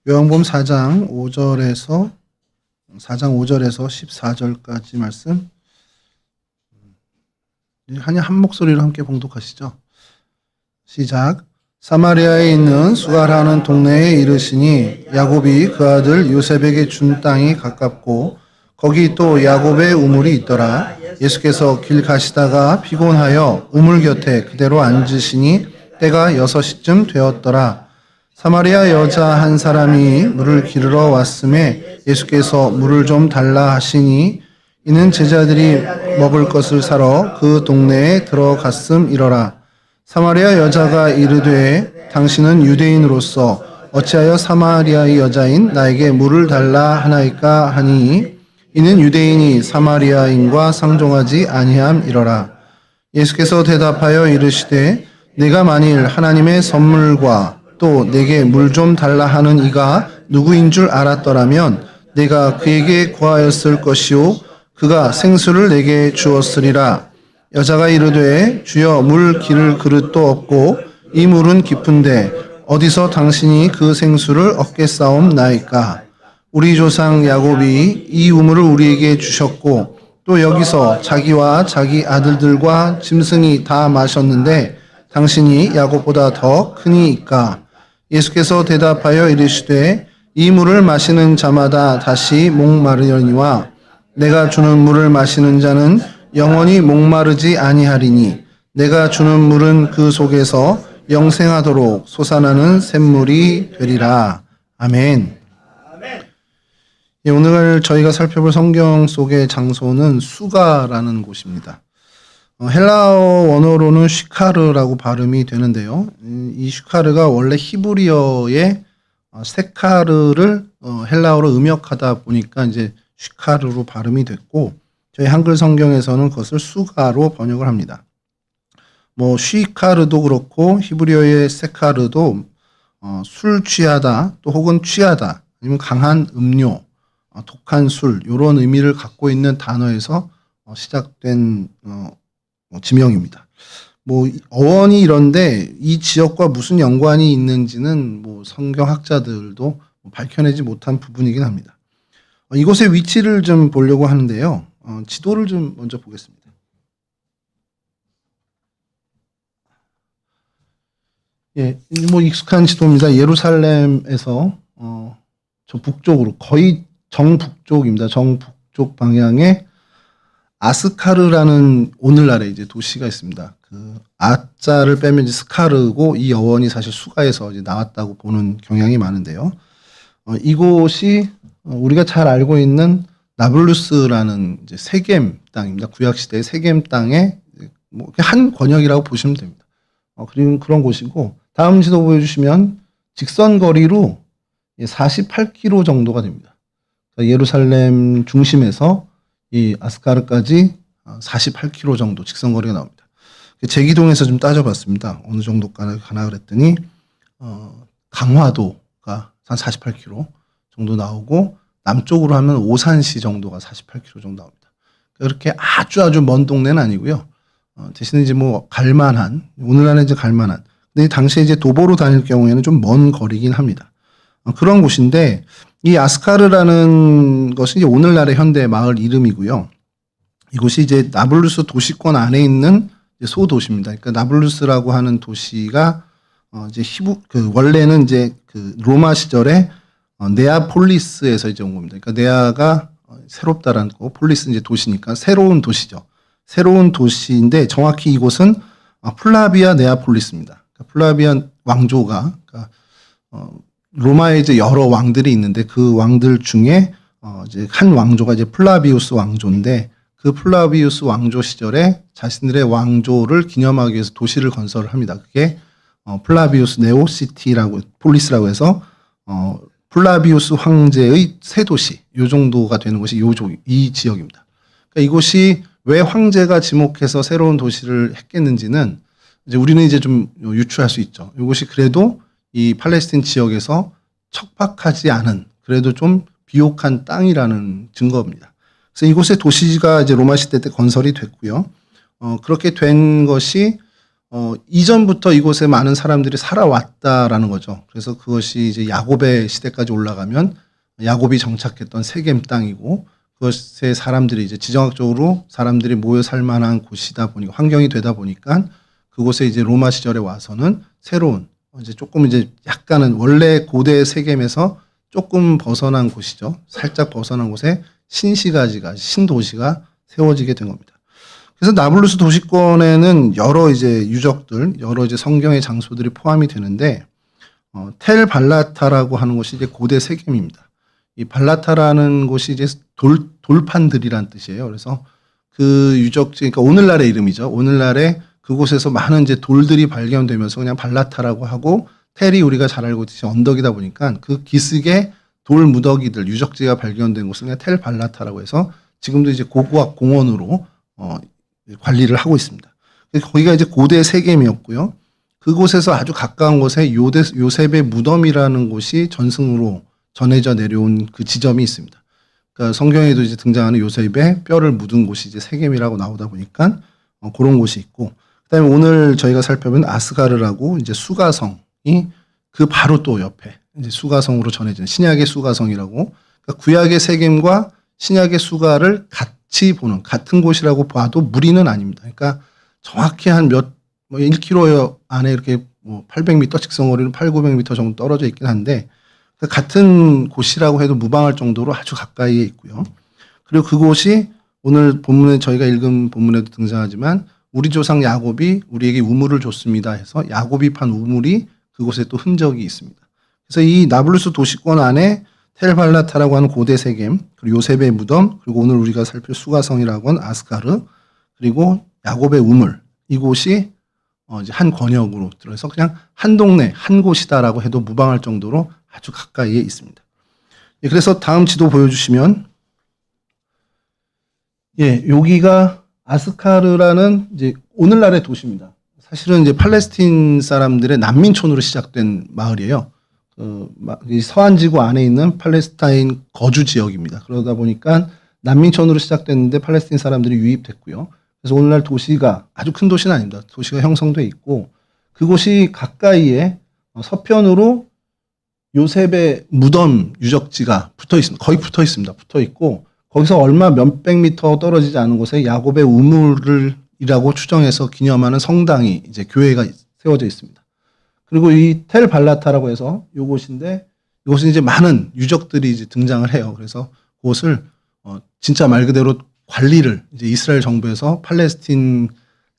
요한복음 4장 5절에서 14절까지 말씀 한 목소리로 함께 봉독하시죠. 시작. 사마리아에 있는 수가라는 동네에 이르시니 야곱이 그 아들 요셉에게 준 땅이 가깝고 거기 또 야곱의 우물이 있더라. 예수께서 길 가시다가 피곤하여 우물 곁에 그대로 앉으시니 때가 6시쯤 되었더라. 사마리아 여자 한 사람이 물을 기르러 왔음에 예수께서 물을 좀 달라 하시니 이는 제자들이 먹을 것을 사러 그 동네에 들어갔음이러라. 사마리아 여자가 이르되 당신은 유대인으로서 어찌하여 사마리아의 여자인 나에게 물을 달라 하나이까 하니 이는 유대인이 사마리아인과 상종하지 아니함이러라. 예수께서 대답하여 이르시되 내가 만일 하나님의 선물과 또 내게 물 좀 달라 하는 이가 누구인 줄 알았더라면 내가 그에게 구하였을 것이요 그가 생수를 내게 주었으리라. 여자가 이르되 주여 물 기를 그릇도 없고 이 물은 깊은데 어디서 당신이 그 생수를 얻겠사옵나이까. 우리 조상 야곱이 이 우물을 우리에게 주셨고 또 여기서 자기와 자기 아들들과 짐승이 다 마셨는데 당신이 야곱보다 더 크니이까. 예수께서 대답하여 이르시되 이 물을 마시는 자마다 다시 목마르려니와 내가 주는 물을 마시는 자는 영원히 목마르지 아니하리니 내가 주는 물은 그 속에서 영생하도록 솟아나는 샘물이 되리라. 아멘. 예, 오늘 저희가 살펴볼 성경 속의 장소는 수가라는 곳입니다. 헬라어 원어로는 쉬카르라고 발음이 되는데요. 이 쉬카르가 원래 히브리어의 세카르를 헬라어로 음역하다 보니까 이제 쉬카르로 발음이 됐고 저희 한글 성경에서는 그것을 수가로 번역을 합니다. 뭐 쉬카르도 그렇고 히브리어의 세카르도 술 취하다 또 혹은 취하다 아니면 강한 음료, 독한 술 이런 의미를 갖고 있는 단어에서 시작된 지명입니다. 뭐 어원이 이런데 이 지역과 무슨 연관이 있는지는 뭐 성경학자들도 밝혀내지 못한 부분이긴 합니다. 이곳의 위치를 좀 보려고 하는데요. 지도를 좀 먼저 보겠습니다. 예, 뭐 익숙한 지도입니다. 예루살렘에서 저 북쪽으로 거의 정북쪽입니다. 정북쪽 방향에 아스카르라는 오늘날의 이제 도시가 있습니다. 그 아자를 빼면 이제 스카르고 이 어원이 사실 수가에서 이제 나왔다고 보는 경향이 많은데요. 이곳이 우리가 잘 알고 있는 나블루스라는 이제 세겜 땅입니다. 구약 시대의 세겜 땅의 뭐 한 권역이라고 보시면 됩니다. 그런 곳이고 다음 지도 보여주시면 직선 거리로 48km 정도가 됩니다. 예루살렘 중심에서 이 아스카르까지 48km 정도 직선 거리가 나옵니다. 제기동에서 좀 따져봤습니다. 어느 정도 가나 그랬더니 강화도가 한 48km 정도 나오고 남쪽으로 하면 오산시 정도가 48km 정도 나옵니다. 그렇게 아주 먼 동네는 아니고요. 대신에 이제 뭐 갈만한 오늘날에 이제 갈만한. 근데 당시에 이제 도보로 다닐 경우에는 좀 먼 거리긴 합니다. 그런 곳인데 이 아스카르라는 것은 이제 오늘날의 현대 마을 이름이고요. 이곳이 이제 나블루스 도시권 안에 있는 소도시입니다. 그러니까 나블루스라고 하는 도시가 이제 원래는 이제 그 로마 시절에 네아폴리스에서 이제 온 겁니다. 그러니까 네아가 새롭다라는 거, 폴리스 이제 도시니까 새로운 도시죠. 새로운 도시인데 정확히 이곳은 플라비아 네아폴리스입니다. 그러니까 플라비아 왕조가 그러니까 로마에 이제 여러 왕들이 있는데 그 왕들 중에 이제 한 왕조가 이제 플라비우스 왕조인데 그 플라비우스 왕조 시절에 자신들의 왕조를 기념하기 위해서 도시를 건설을 합니다. 그게 플라비우스 네오시티라고 폴리스라고 해서 플라비우스 황제의 새 도시 요 정도가 되는 것이 이 지역입니다. 그러니까 이곳이 왜 황제가 지목해서 새로운 도시를 했겠는지는 이제 우리는 이제 좀 유추할 수 있죠. 이곳이 그래도 이 팔레스틴 지역에서 척박하지 않은 그래도 좀 비옥한 땅이라는 증거입니다. 그래서 이곳의 도시가 이제 로마 시대 때 건설이 됐고요. 그렇게 된 것이 이전부터 이곳에 많은 사람들이 살아왔다라는 거죠. 그래서 그것이 이제 야곱의 시대까지 올라가면 야곱이 정착했던 세겜 땅이고 그것에 사람들이 이제 지정학적으로 사람들이 모여 살 만한 곳이다 보니까 환경이 되다 보니까 그곳에 이제 로마 시절에 와서는 새로운 이제 조금 이제 약간은 원래 고대 세겜에서 조금 벗어난 곳이죠. 살짝 벗어난 곳에 신시가지가 신도시가 세워지게 된 겁니다. 그래서 나블루스 도시권에는 여러 이제 유적들, 여러 이제 성경의 장소들이 포함이 되는데 텔 발라타라고 하는 곳이 이제 고대 세겜입니다. 이 발라타라는 곳이 이제 돌판들이란 뜻이에요. 그래서 그 유적지, 그러니까 오늘날의 이름이죠. 오늘날에 그곳에서 많은 이제 돌들이 발견되면서 그냥 발라타라고 하고 텔이 우리가 잘 알고 있듯이 언덕이다 보니까 그 기슭에 돌 무더기들, 유적지가 발견된 곳을 그냥 텔 발라타라고 해서 지금도 이제 고고학 공원으로 관리를 하고 있습니다. 거기가 이제 고대 세겜이었고요. 그곳에서 아주 가까운 곳에 요셉의 무덤이라는 곳이 전승으로 전해져 내려온 그 지점이 있습니다. 그러니까 성경에도 이제 등장하는 요셉의 뼈를 묻은 곳이 이제 세겜이라고 나오다 보니까 그런 곳이 있고, 그다음에 오늘 저희가 살펴본 아스가르라고 이제 수가성이 그 바로 또 옆에 이제 수가성으로 전해지는 신약의 수가성이라고, 그러니까 구약의 세겜과 신약의 수가를 같이 보는 같은 곳이라고 봐도 무리는 아닙니다. 그러니까 정확히 한 1km 안에 이렇게 800m 직선거리는 800-900m 정도 떨어져 있긴 한데 같은 곳이라고 해도 무방할 정도로 아주 가까이에 있고요. 그리고 그곳이 오늘 본문에 저희가 읽은 본문에도 등장하지만 우리 조상 야곱이 우리에게 우물을 줬습니다 해서 야곱이 판 우물이 그곳에 또 흔적이 있습니다. 그래서 이 나블루스 도시권 안에 텔발라타라고 하는 고대 세겜, 그리고 요셉의 무덤, 그리고 오늘 우리가 살필 수가성이라고 하는 아스가르, 그리고 야곱의 우물, 이곳이 이제 한 권역으로 들어서 그냥 한 동네, 한 곳이다라고 해도 무방할 정도로 아주 가까이에 있습니다. 예, 그래서 다음 지도 보여주시면, 예, 여기가 아스카르라는 이제 오늘날의 도시입니다. 사실은 이제 팔레스틴 사람들의 난민촌으로 시작된 마을이에요. 이 서한 지구 안에 있는 팔레스타인 거주 지역입니다. 그러다 보니까 난민촌으로 시작됐는데 팔레스틴 사람들이 유입됐고요. 그래서 오늘날 도시가 아주 큰 도시는 아닙니다. 도시가 형성돼 있고 그곳이 가까이에 서편으로 요셉의 무덤 유적지가 붙어 있습니다. 거의 붙어 있습니다. 붙어 있고 거기서 얼마 몇백 미터 떨어지지 않은 곳에 야곱의 우물이라고 추정해서 기념하는 성당이 이제 교회가 세워져 있습니다. 그리고 이 텔 발라타라고 해서 이곳인데 이곳은 이제 많은 유적들이 이제 등장을 해요. 그래서 그곳을 진짜 말 그대로 관리를 이제 이스라엘 정부에서 팔레스틴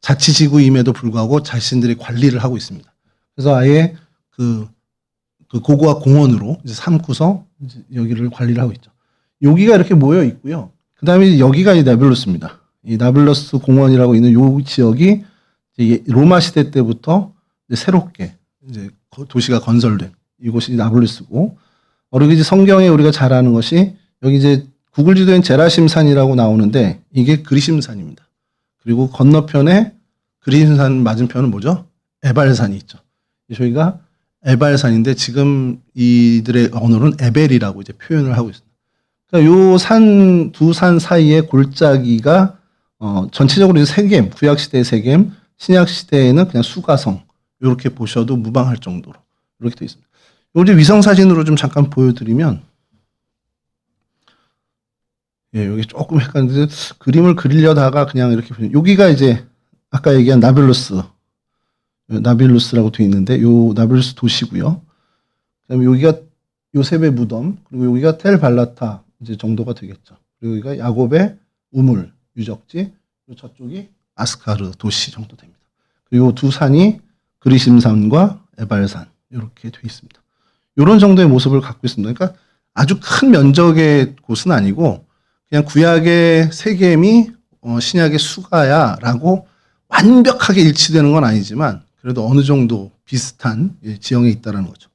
자치지구임에도 불구하고 자신들이 관리를 하고 있습니다. 그래서 아예 그 고고학 공원으로 이제 삼고서 이제 여기를 관리를 하고 있죠. 여기가 이렇게 모여 있고요. 그 다음에 여기가 이 나블루스입니다. 이 나블루스 공원이라고 있는 이 지역이 이제 로마 시대 때부터 이제 새롭게 이제 도시가 건설된 이곳이 나블루스고, 그리고 이제 성경에 우리가 잘 아는 것이 여기 이제 구글 지도엔 제라심산이라고 나오는데 이게 그리심산입니다. 그리고 건너편에 그리심산 맞은편은 뭐죠? 에발산이 있죠. 저희가 에발산인데 지금 이들의 언어는 에벨이라고 이제 표현을 하고 있습니다. 그러니까 요 산, 두 산 사이의 골짜기가 전체적으로 이제 세겜, 구약 시대의 세겜, 신약 시대에는 그냥 수가성 이렇게 보셔도 무방할 정도로 이렇게 되어 있습니다. 요즘 위성 사진으로 좀 잠깐 보여드리면, 예, 여기 조금 헷갈리는데 그림을 그리려다가 그냥 이렇게 여기가 이제 아까 얘기한 나빌루스라고 되어 있는데 요 나빌루스 도시고요. 그다음에 여기가 요셉의 무덤, 그리고 여기가 텔 발라타 이제 정도가 되겠죠. 그리고 여기가 야곱의 우물 유적지, 그리고 저쪽이 아스카르 도시 정도 됩니다. 그리고 두 산이 그리심산과 에발산 이렇게 되어 있습니다. 이런 정도의 모습을 갖고 있습니다. 그러니까 아주 큰 면적의 곳은 아니고 그냥 구약의 세겜이 신약의 수가야라고 완벽하게 일치되는 건 아니지만 그래도 어느 정도 비슷한 지형에 있다는 거죠.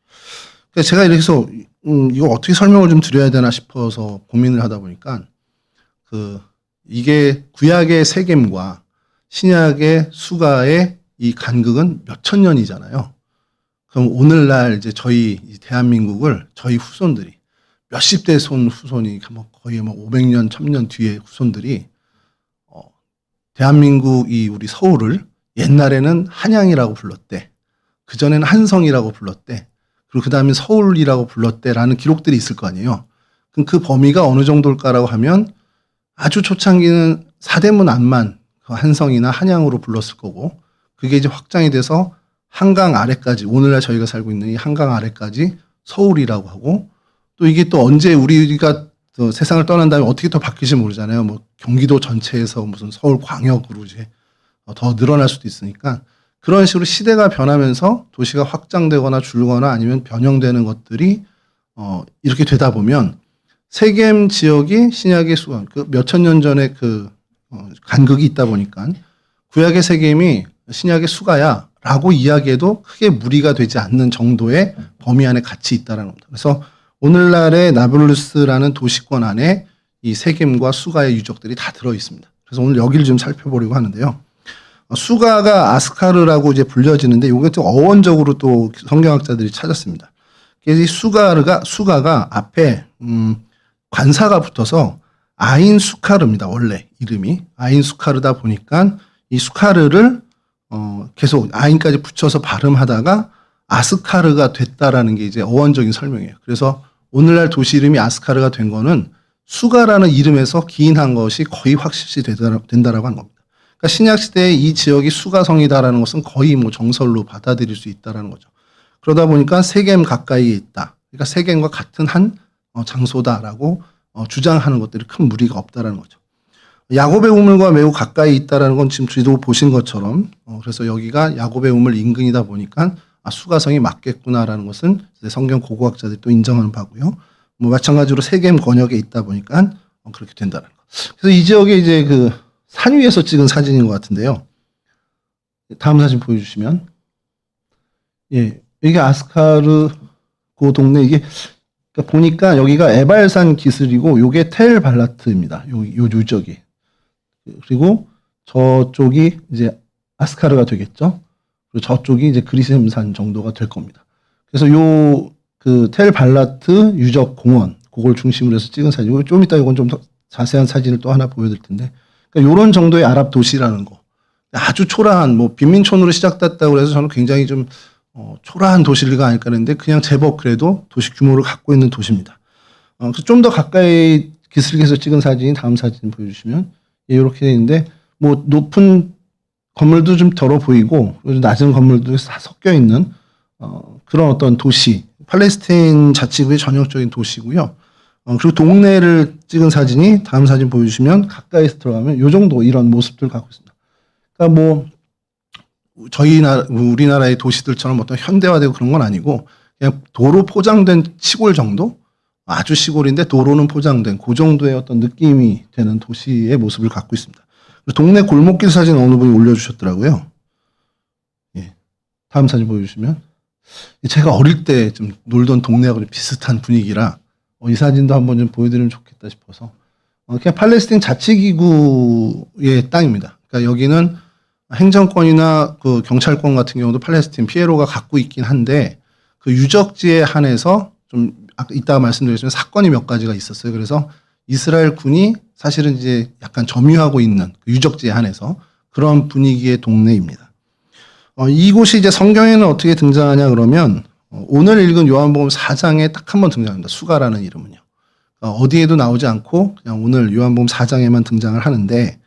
그러니까 제가 이래서 이거 어떻게 설명을 좀 드려야 되나 싶어서 고민을 하다 보니까 이게 구약의 세겜과 신약의 수가의 이 간극은 몇천 년이잖아요. 그럼 오늘날 이제 저희 대한민국을 저희 후손들이 몇십 대 후손이 거의 500년, 1000년 뒤에 후손들이 대한민국 우리 서울을 옛날에는 한양이라고 불렀대. 그전에는 한성이라고 불렀대. 그리고 그 다음에 서울이라고 불렀대라는 기록들이 있을 거 아니에요. 그럼 그 범위가 어느 정도일까라고 하면 아주 초창기는 사대문 안만 그 한성이나 한양으로 불렀을 거고 그게 이제 확장이 돼서 한강 아래까지 오늘날 저희가 살고 있는 이 한강 아래까지 서울이라고 하고 또 이게 또 언제 우리가 또 세상을 떠난 다음에 어떻게 또 바뀔지 모르잖아요. 뭐 경기도 전체에서 무슨 서울 광역으로 이제 더 늘어날 수도 있으니까 그런 식으로 시대가 변하면서 도시가 확장되거나 줄거나 아니면 변형되는 것들이 이렇게 되다 보면 세겜 지역이 신약의 수가 그 몇천 년 전에 그 간극이 있다 보니까 구약의 세겜이 신약의 수가야라고 이야기해도 크게 무리가 되지 않는 정도의 범위 안에 같이 있다라는 겁니다. 그래서 오늘날의 나블루스라는 도시권 안에 이 세겜과 수가의 유적들이 다 들어 있습니다. 그래서 오늘 여기를 좀 살펴보려고 하는데요. 수가가 아스카르라고 이제 불려지는데 이게 또 어원적으로 또 성경학자들이 찾았습니다. 그래서 이 수가가 앞에 관사가 붙어서 아인 수카르입니다. 원래 이름이 아인 수카르다 보니까 이 수카르를 계속 아인까지 붙여서 발음하다가 아스카르가 됐다라는 게 이제 어원적인 설명이에요. 그래서 오늘날 도시 이름이 아스카르가 된 거는 수가라는 이름에서 기인한 것이 거의 확실시 된다라고 한 겁니다. 그러니까 신약 시대에 이 지역이 수가성이다라는 것은 거의 뭐 정설로 받아들일 수 있다라는 거죠. 그러다 보니까 세겜 가까이에 있다. 그러니까 세겜과 같은 한 장소다라고 주장하는 것들이 큰 무리가 없다라는 거죠. 야곱의 우물과 매우 가까이 있다라는 건 지금 지도 보신 것처럼 그래서 여기가 야곱의 우물 인근이다 보니까 수가성이 맞겠구나라는 것은 성경 고고학자들이 또 인정하는 바고요. 뭐 마찬가지로 세겜 권역에 있다 보니까 그렇게 된다는 거. 그래서 이 지역에 이제 그 산 위에서 찍은 사진인 것 같은데요. 다음 사진 보여주시면, 예, 이게 아스카르 그 동네 이게 그러니까 보니까 여기가 에발산 기슭이고 요게 텔 발라트입니다. 요 유적이. 그리고 저쪽이 이제 아스카르가 되겠죠. 그리고 저쪽이 이제 그리셈산 정도가 될 겁니다. 그래서 요 그 텔 발라트 유적 공원 그걸 중심으로 해서 찍은 사진이고 좀 이따 이건 좀 더 자세한 사진을 또 하나 보여드릴 텐데 그러니까 요런 정도의 아랍 도시라는 거 아주 초라한 뭐 빈민촌으로 시작됐다고 해서 저는 굉장히 좀 초라한 도시가 아닐까 하는데 그냥 제법 그래도 도시 규모를 갖고 있는 도시입니다. 그래서 좀 더 가까이 기슭에서 찍은 사진 다음 사진 보여주시면 이렇게 되어 있는데 뭐 높은 건물도 좀 덜어 보이고 낮은 건물도 다 섞여 있는 그런 어떤 도시 팔레스타인 자치구의 전형적인 도시고요. 그리고 동네를 찍은 사진이 다음 사진 보여주시면 가까이서 들어가면 요 정도 이런 모습들 갖고 있습니다. 그러니까 뭐 우리나라의 도시들처럼 어떤 현대화되고 그런 건 아니고 그냥 도로 포장된 시골 정도 아주 시골인데 도로는 포장된 그 정도의 어떤 느낌이 되는 도시의 모습을 갖고 있습니다. 동네 골목길 사진 어느 분이 올려주셨더라고요. 예. 다음 사진 보여주시면 제가 어릴 때 좀 놀던 동네하고 비슷한 분위기라 이 사진도 한번 좀 보여드리면 좋겠다 싶어서 그냥 팔레스타인 자치기구의 땅입니다. 그러니까 여기는 행정권이나 그 경찰권 같은 경우도 팔레스타인 피에로가 갖고 있긴 한데 그 유적지에 한해서 좀 이따가 말씀드리겠지만 사건이 몇 가지가 있었어요. 그래서 이스라엘 군이 사실은 이제 약간 점유하고 있는 그 유적지에 한해서 그런 분위기의 동네입니다. 이곳이 이제 성경에는 어떻게 등장하냐 그러면 오늘 읽은 요한복음 4장에 딱 한 번 등장합니다. 수가라는 이름은요. 어디에도 나오지 않고 그냥 오늘 요한복음 4장에만 등장을 하는데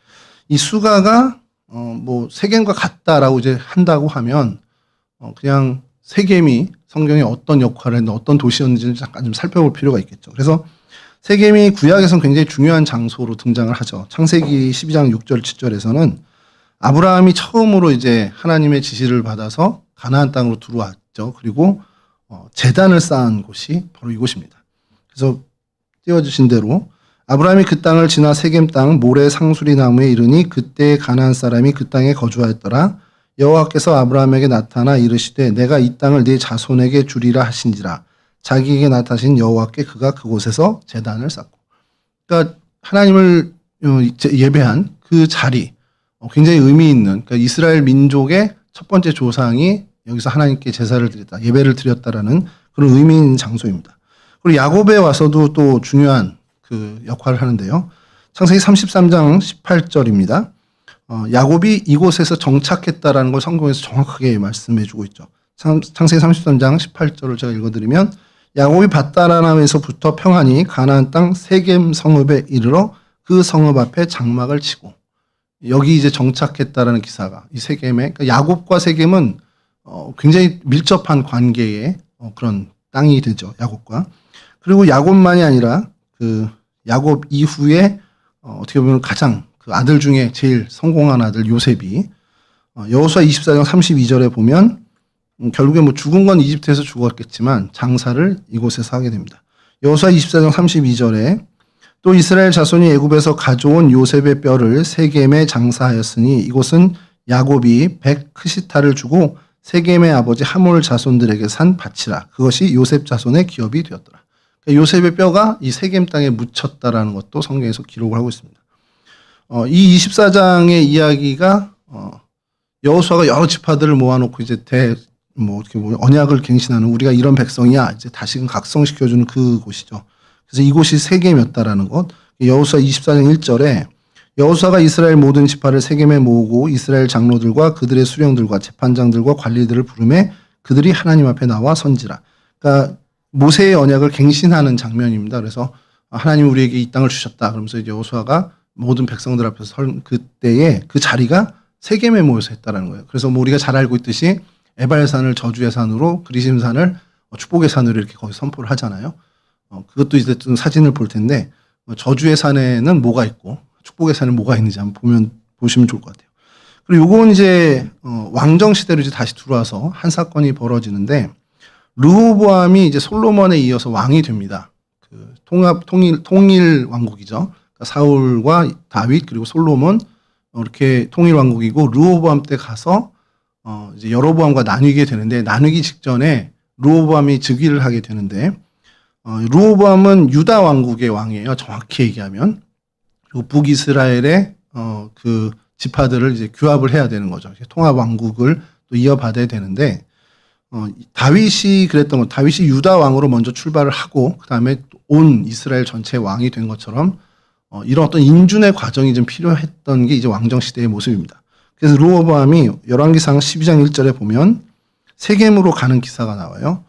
이 수가가 뭐 세겜과 같다라고 이제 한다고 하면 그냥 세겜이 성경에 어떤 역할을 했는데 어떤 도시였는지를 잠깐 좀 살펴볼 필요가 있겠죠. 그래서 세겜이 구약에서는 굉장히 중요한 장소로 등장을 하죠. 창세기 12장 6절 7절에서는 아브라함이 처음으로 이제 하나님의 지시를 받아서 가나안 땅으로 들어왔죠. 그리고 제단을 쌓은 곳이 바로 이곳입니다. 그래서 띄워주신 대로 아브라함이 그 땅을 지나 세겜 땅 모래 상수리 나무에 이르니 그때 가나안 사람이 그 땅에 거주하였더라. 여호와께서 아브라함에게 나타나 이르시되 내가 이 땅을 네 자손에게 주리라 하신지라. 자기에게 나타나신 여호와께 그가 그곳에서 제단을 쌓고. 그러니까 하나님을 예배한 그 자리 굉장히 의미 있는 그러니까 이스라엘 민족의 첫 번째 조상이 여기서 하나님께 제사를 드렸다, 예배를 드렸다라는 그런 의미 있는 장소입니다. 그리고 야곱에 와서도 또 중요한 그 역할을 하는데요. 창세기 33장 18절입니다. 야곱이 이곳에서 정착했다라는 걸 성경에서 정확하게 말씀해주고 있죠. 창세기 33장 18절을 제가 읽어드리면 야곱이 밧다라람에서부터 평안히 가나안 땅 세겜 성읍에 이르러 그 성읍 앞에 장막을 치고, 여기 이제 정착했다라는 기사가 이 세겜에, 그러니까 야곱과 세겜은 굉장히 밀접한 관계의 그런 땅이 되죠. 야곱과. 그리고 야곱만이 아니라 그 야곱 이후에 어떻게 보면 가장 그 아들 중에 제일 성공한 아들 요셉이 여호수아 24장 32절에 보면 결국에 뭐 죽은 건 이집트에서 죽었겠지만 장사를 이곳에서 하게 됩니다. 여호수아 24장 32절에 또 이스라엘 자손이 애굽에서 가져온 요셉의 뼈를 세겜에 장사하였으니 이곳은 야곱이 100크시타를 주고 세겜의 아버지 하몰 자손들에게 산 밭이라. 그것이 요셉 자손의 기업이 되었더라. 그러니까 요셉의 뼈가 이 세겜 땅에 묻혔다라는 것도 성경에서 기록을 하고 있습니다. 이 24장의 이야기가 여호수아가 여러 지파들을 모아놓고 이제 어떻게 보면 언약을 갱신하는, 우리가 이런 백성이야 이제 다시금 각성시켜주는 그곳이죠. 그래서 이곳이 세겜이었다라는 것. 여호수아 24장 1절에 여호수아가 이스라엘 모든 지파를 세겜에 모으고 이스라엘 장로들과 그들의 수령들과 재판장들과 관리들을 부르매 그들이 하나님 앞에 나와 선지라. 그러니까 모세의 언약을 갱신하는 장면입니다. 그래서 하나님 우리에게 이 땅을 주셨다. 그러면서 이제 여호수아가 모든 백성들 앞에서 설 그때에 그 자리가 세겜에 모여서 했다라는 거예요. 그래서 뭐 우리가 잘 알고 있듯이 에발산을 저주의 산으로, 그리심산을 축복의 산으로 이렇게 거기 선포를 하잖아요. 그것도 이제 좀 사진을 볼 텐데 저주의 산에는 뭐가 있고 축복의 산에 뭐가 있는지 한번 보시면 좋을 것 같아요. 그리고 요건 이제 왕정 시대로 이제 다시 들어와서 한 사건이 벌어지는데, 르호보암이 이제 솔로몬에 이어서 왕이 됩니다. 그 통일 왕국이죠. 그러니까 사울과 다윗 그리고 솔로몬 이렇게 통일 왕국이고, 르호보암 때 가서 이제 여로보암과 나뉘게 되는데, 나누기 직전에 르호보암이 즉위를 하게 되는데, 르호보암은 유다 왕국의 왕이에요. 정확히 얘기하면. 그리고 북이스라엘의 그 지파들을 이제 규합을 해야 되는 거죠. 통합 왕국을 또 이어받아야 되는데, 다윗이 그랬던 것, 다윗이 유다 왕으로 먼저 출발을 하고 그 다음에 온 이스라엘 전체 왕이 된 것처럼 이런 어떤 인준의 과정이 좀 필요했던 게 이제 왕정 시대의 모습입니다. 그래서 르호보암이 열왕기상 12장 1절에 보면 세겜으로 가는 기사가 나와요.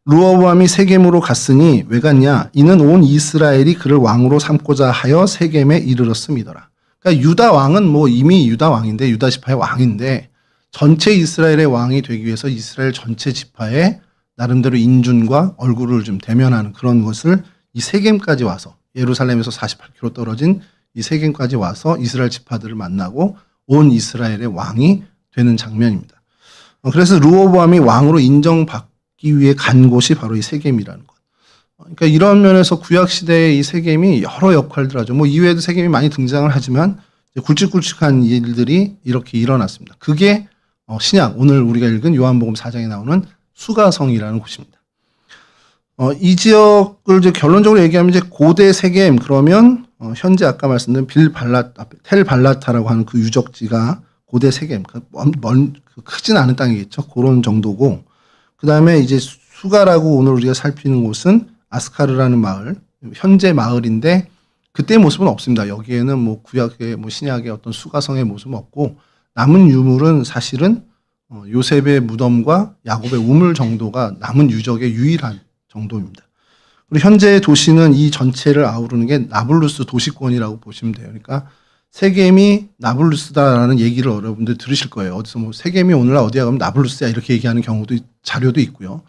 르호보암이 세겜으로 갔으니 왜 갔냐? 이는 온 이스라엘이 그를 왕으로 삼고자 하여 세겜에 이르렀음이더라. 그러니까 유다 왕은 뭐 이미 유다 왕인데, 유다 지파의 왕인데, 전체 이스라엘의 왕이 되기 위해서 이스라엘 전체 지파의 나름대로 인준과 얼굴을 좀 대면하는 그런 것을 이 세겜까지 와서, 예루살렘에서 48km 떨어진 이 세겜까지 와서 이스라엘 지파들을 만나고 온 이스라엘의 왕이 되는 장면입니다. 그래서 르호보암이 왕으로 인정받기 위해 간 곳이 바로 이 세겜이라는 것. 그러니까 이런 면에서 구약 시대의 이 세겜이 여러 역할들 하죠. 뭐 이외에도 세겜이 많이 등장을 하지만 굵직굵직한 일들이 이렇게 일어났습니다. 그게 신약, 오늘 우리가 읽은 요한복음 4장에 나오는 수가성이라는 곳입니다. 이 지역을 이제 결론적으로 얘기하면 이제 고대 세겜, 그러면 현재 아까 말씀드린 텔 발라타라고 하는 그 유적지가 고대 세겜, 크진 않은 땅이겠죠. 그런 정도고, 그 다음에 이제 수가라고 오늘 우리가 살피는 곳은 아스카르라는 마을, 현재 마을인데 그때의 모습은 없습니다. 여기에는 뭐 구약의 뭐 신약의 어떤 수가성의 모습은 없고, 남은 유물은 사실은 요셉의 무덤과 야곱의 우물 정도가 남은 유적의 유일한 정도입니다. 그리고 현재 도시는 이 전체를 아우르는 게 나블루스 도시권이라고 보시면 돼요. 그러니까 세겜이 나블루스다라는 얘기를 여러분들 들으실 거예요. 어디서 뭐 세겜이 오늘날 어디야 가면 나블루스야 이렇게 얘기하는 경우도, 자료도 있고요.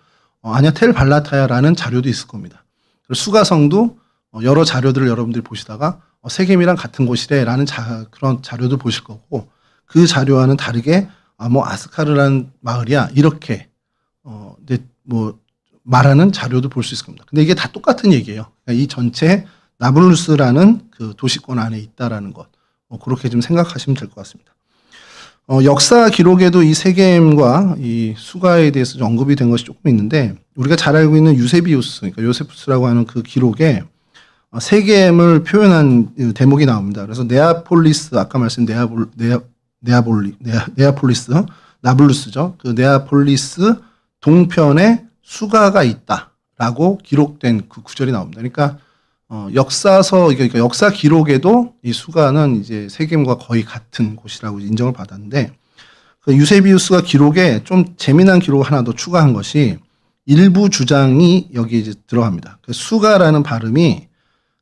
아니야 텔 발라타야라는 자료도 있을 겁니다. 그리고 수가성도 여러 자료들을 여러분들이 보시다가 세겜이랑 같은 곳이래라는 그런 자료도 보실 거고, 그 자료와는 다르게 뭐 아스카르라는 마을이야 이렇게 뭐 말하는 자료도 볼 수 있을 겁니다. 근데 이게 다 똑같은 얘기예요. 그러니까 이 전체 나블루스라는 그 도시권 안에 있다라는 것, 그렇게 좀 생각하시면 될 것 같습니다. 역사 기록에도 이 세겜과 이 수가에 대해서 좀 언급이 된 것이 조금 있는데, 우리가 잘 알고 있는 유세비우스, 그러니까 요세푸스라고 하는 그 기록에 세겜을 표현한 대목이 나옵니다. 그래서 네아폴리스, 아까 말씀드린 네아폴리스, 나블루스죠. 그 네아폴리스 동편에 수가가 있다라고 기록된 그 구절이 나옵니다. 그러니까 역사서, 그러니까 역사 기록에도 이 수가는 이제 세겜과 거의 같은 곳이라고 인정을 받았는데, 그 유세비우스가 기록에 좀 재미난 기록을 하나 더 추가한 것이 일부 주장이 여기 이제 들어갑니다. 그 수가라는 발음이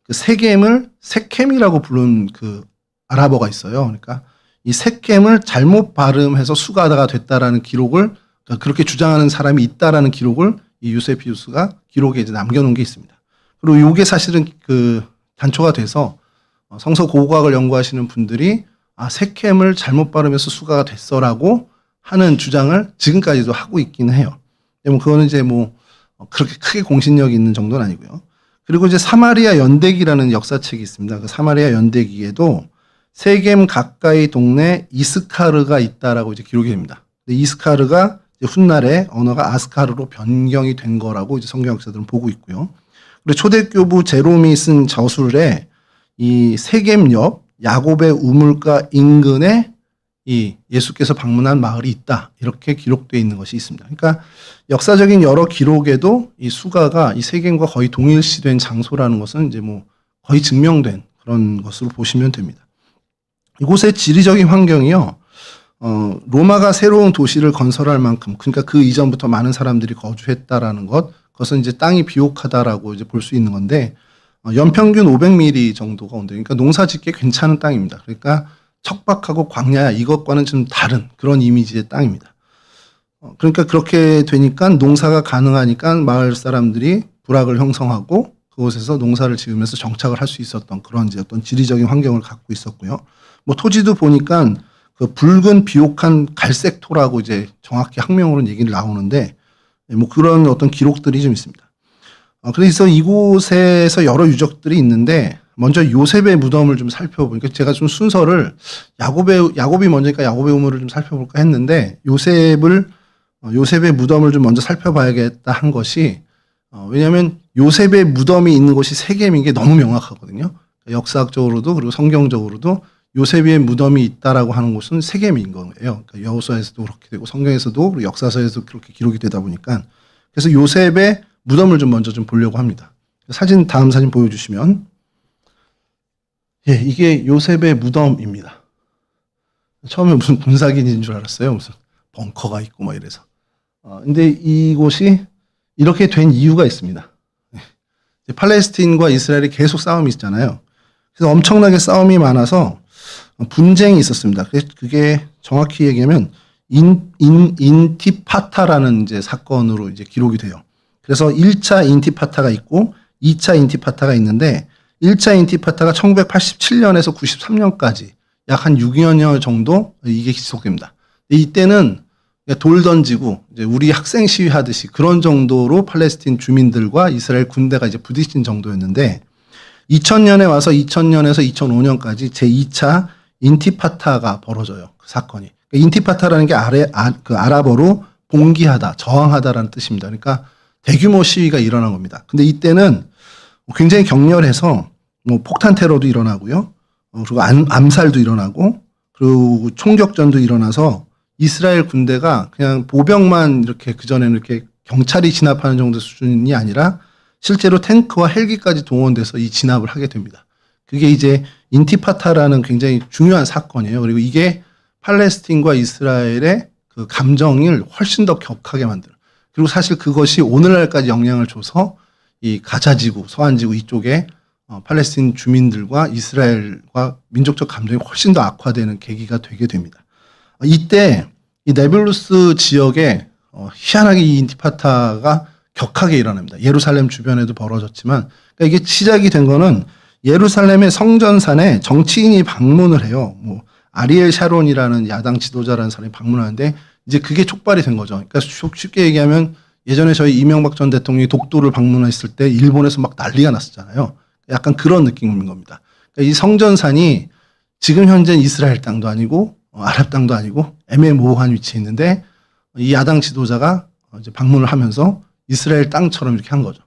그 세겜을 세켐이라고 부른 그 아랍어가 있어요. 그러니까 이 세켐을 잘못 발음해서 수가가 됐다라는 기록을, 그러니까 그렇게 주장하는 사람이 있다라는 기록을 이 유세비우스가 기록에 이제 남겨놓은 게 있습니다. 그리고 이게 사실은 그 단초가 돼서 성서 고고학을 연구하시는 분들이 세켐을 잘못 발음해서 수가가 됐어라고 하는 주장을 지금까지도 하고 있기는 해요. 뭐 그거는 이제 뭐 그렇게 크게 공신력이 있는 정도는 아니고요. 그리고 이제 사마리아 연대기라는 역사책이 있습니다. 그 사마리아 연대기에도 세겜 가까이 동네 이스카르가 있다라고 이제 기록이 됩니다. 근데 이스카르가 이제 훗날에 언어가 아스카르로 변경이 된 거라고 이제 성경 역사들은 보고 있고요. 그리고 초대교부 제롬이 쓴 저술에 이 세겜 옆 야곱의 우물가 인근에 이 예수께서 방문한 마을이 있다, 이렇게 기록되어 있는 것이 있습니다. 그러니까 역사적인 여러 기록에도 이 수가가 이 세겜과 거의 동일시된 장소라는 것은 이제 뭐 거의 증명된 그런 것으로 보시면 됩니다. 이곳의 지리적인 환경이요, 로마가 새로운 도시를 건설할 만큼, 그러니까 그 이전부터 많은 사람들이 거주했다라는 것, 그것은 이제 땅이 비옥하다라고 이제 볼 수 있는 건데, 연평균 500mm 정도가 온대요. 그러니까 농사 짓기 괜찮은 땅입니다. 그러니까 척박하고 광야야, 이것과는 좀 다른 그런 이미지의 땅입니다. 그러니까 그렇게 되니까 농사가 가능하니까 마을 사람들이 부락을 형성하고 그곳에서 농사를 지으면서 정착을 할 수 있었던 그런 이제 어떤 지리적인 환경을 갖고 있었고요. 뭐 토지도 보니까 그 붉은 비옥한 갈색 토라고 이제 정확히 학명으로는 얘기를 나오는데, 뭐 그런 어떤 기록들이 좀 있습니다. 그래서 이곳에서 여러 유적들이 있는데, 먼저 요셉의 무덤을 좀 살펴보니까 제가 좀 순서를 야곱이 먼저니까 야곱의 우물을 좀 살펴볼까 했는데, 요셉의 무덤을 좀 먼저 살펴봐야겠다 한 것이, 왜냐하면 요셉의 무덤이 있는 곳이 세겜인 게 너무 명확하거든요. 역사학적으로도 그리고 성경적으로도 요셉의 무덤이 있다라고 하는 곳은 세겜인 거예요. 그러니까 여호수아에서도 그렇게 되고 성경에서도 그리고 역사서에서도 그렇게 기록이 되다 보니까, 그래서 요셉의 무덤을 좀 먼저 좀 보려고 합니다. 사진, 다음 사진 보여주시면, 예, 이게 요셉의 무덤입니다. 처음에 무슨 군사기지인 줄 알았어요. 무슨 벙커가 있고 막 이래서. 근데 이곳이 이렇게 된 이유가 있습니다. 팔레스틴과 이스라엘이 계속 싸움이 있잖아요. 그래서 엄청나게 싸움이 많아서 분쟁이 있었습니다. 그게 정확히 얘기하면 인티파타라는 이제 사건으로 이제 기록이 돼요. 그래서 1차 인티파타가 있고 2차 인티파타가 있는데, 1차 인티파타가 1987년에서 93년까지 약 한 6여 년 정도 이게 지속됩니다. 이때는 돌 던지고 이제 우리 학생 시위하듯이 그런 정도로 팔레스틴 주민들과 이스라엘 군대가 이제 부딪힌 정도였는데, 2000년에 와서 2000년에서 2005년까지 제2차 인티파타가 벌어져요. 그 사건이. 인티파타라는 게 그 아랍어로 봉기하다, 저항하다라는 뜻입니다. 그러니까 대규모 시위가 일어난 겁니다. 근데 이때는 굉장히 격렬해서 뭐 폭탄 테러도 일어나고요. 그리고 암살도 일어나고, 그리고 총격전도 일어나서 이스라엘 군대가 그냥 보병만 이렇게 그전에는 이렇게 경찰이 진압하는 정도 수준이 아니라 실제로 탱크와 헬기까지 동원돼서 이 진압을 하게 됩니다. 그게 이제 인티파타라는 굉장히 중요한 사건이에요. 그리고 이게 팔레스틴과 이스라엘의 그 감정을 훨씬 더 격하게 만들어요. 그리고 사실 그것이 오늘날까지 영향을 줘서 이 가자지구, 서안지구 이쪽에 팔레스틴 주민들과 이스라엘과 민족적 감정이 훨씬 더 악화되는 계기가 되게 됩니다. 이때 이 네블루스 지역에 희한하게 이 인티파타가 격하게 일어납니다. 예루살렘 주변에도 벌어졌지만, 그러니까 이게 시작이 된 거는 예루살렘의 성전산에 정치인이 방문을 해요. 뭐 아리엘 샤론이라는 야당 지도자라는 사람이 방문하는데, 이제 그게 촉발이 된 거죠. 그러니까 쉽게 얘기하면 예전에 저희 이명박 전 대통령이 독도를 방문했을 때 일본에서 막 난리가 났었잖아요. 약간 그런 느낌인 겁니다. 그러니까 이 성전산이 지금 현재 이스라엘 땅도 아니고 아랍 땅도 아니고 애매모호한 위치에 있는데, 이 야당 지도자가 이제 방문을 하면서 이스라엘 땅처럼 이렇게 한 거죠.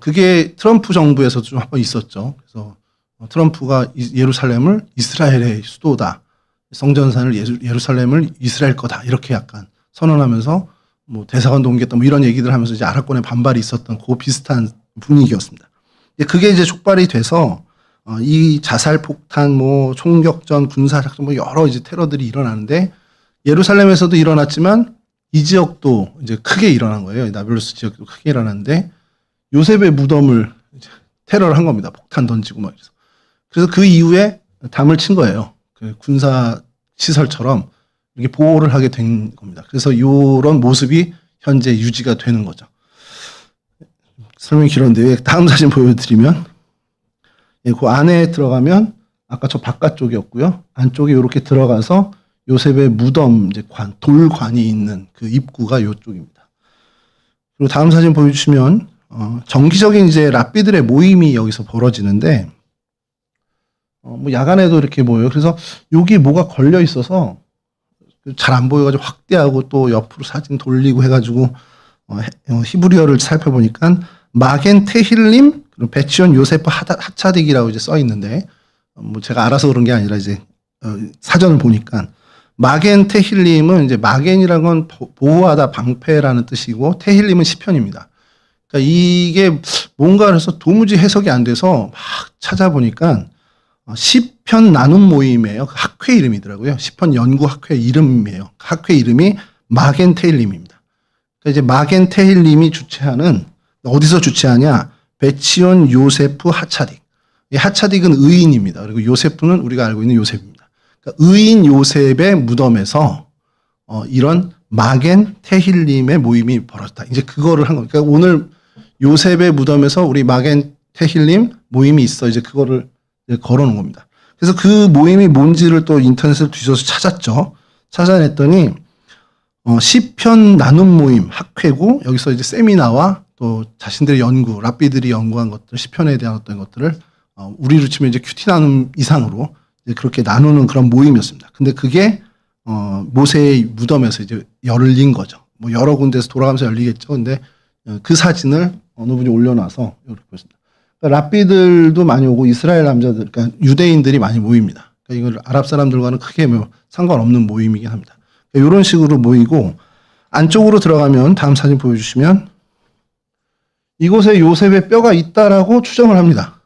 그게 트럼프 정부에서도 좀 한번 있었죠. 그래서 트럼프가 예루살렘을 이스라엘의 수도다, 성전산을 예루살렘을 이스라엘 거다, 이렇게 약간 선언하면서 뭐 대사관도 옮겼다, 뭐 이런 얘기들 하면서 이제 아랍권의 반발이 있었던 그 비슷한 분위기였습니다. 그게 이제 촉발이 돼서 이 자살 폭탄, 뭐 총격전, 군사작전, 뭐 여러 이제 테러들이 일어나는데 예루살렘에서도 일어났지만 이 지역도 이제 크게 일어난 거예요. 나블루스 지역도 크게 일어났는데 요셉의 무덤을 이제 테러를 한 겁니다. 폭탄 던지고 막 이래서. 그래서 그 이후에 담을 친 거예요. 그 군사 시설처럼 이렇게 보호를 하게 된 겁니다. 그래서 이런 모습이 현재 유지가 되는 거죠. 설명이 길었는데 다음 사진 보여드리면 그 안에 들어가면 아까 저 바깥쪽이었고요. 안쪽에 이렇게 들어가서 요셉의 무덤 이제 돌관이 있는 그 입구가 이쪽입니다. 그리고 다음 사진 보여주시면 정기적인 이제 랍비들의 모임이 여기서 벌어지는데 뭐 야간에도 이렇게 모여요. 그래서 여기 뭐가 걸려 있어서 잘 안 보여가지고 확대하고 또 옆으로 사진 돌리고 해가지고 히브리어를 살펴보니까 마겐 테힐림 그리고 베치온 요세프 하차딕이라고 이제 써 있는데 뭐 제가 알아서 그런 게 아니라 이제 사전을 보니까 마겐 테힐림은 이제 마겐이라는 건 보호하다 방패라는 뜻이고 테힐림은 시편입니다. 그러니까 이게 뭔가 그래서 도무지 해석이 안 돼서 막 찾아보니까 시편 나눔 모임이에요. 학회 이름이더라고요. 시편 연구 학회 이름이에요. 학회 이름이 마겐 테힐림입니다. 그러니까 이제 마겐 테힐림이 주최하는 어디서 주최하냐? 베치온 요세프 하차딕. 이 하차딕은 의인입니다. 그리고 요세프는 우리가 알고 있는 요셉입니다. 그러니까 의인 요셉의 무덤에서 이런 마겐 테힐림의 모임이 벌어졌다. 이제 그거를 한 겁니다. 그러니까 오늘 요셉의 무덤에서 우리 마겐 테힐림 모임이 있어. 이제 그거를 걸어놓은 겁니다. 그래서 그 모임이 뭔지를 또 인터넷을 뒤져서 찾았죠. 찾아냈더니 시편 나눔 모임 학회고 여기서 이제 세미나와 또 자신들의 연구, 랍비들이 연구한 것들, 시편에 대한 어떤 것들을 우리로 치면 이제 큐티 나눔 이상으로 이제 그렇게 나누는 그런 모임이었습니다. 근데 그게 모세의 무덤에서 이제 열린 거죠. 뭐 여러 군데에서 돌아가면서 열리겠죠. 근데 그 사진을 어느 분이 올려놔서 이렇게 보였습니다. 그러니까 랍비들도 많이 오고 이스라엘 남자들, 그러니까 유대인들이 많이 모입니다. 그러니까 이걸 아랍 사람들과는 크게 뭐 상관없는 모임이긴 합니다. 그러니까 이런 식으로 모이고 안쪽으로 들어가면 다음 사진 보여주시면 이곳에 요셉의 뼈가 있다라고 추정을 합니다.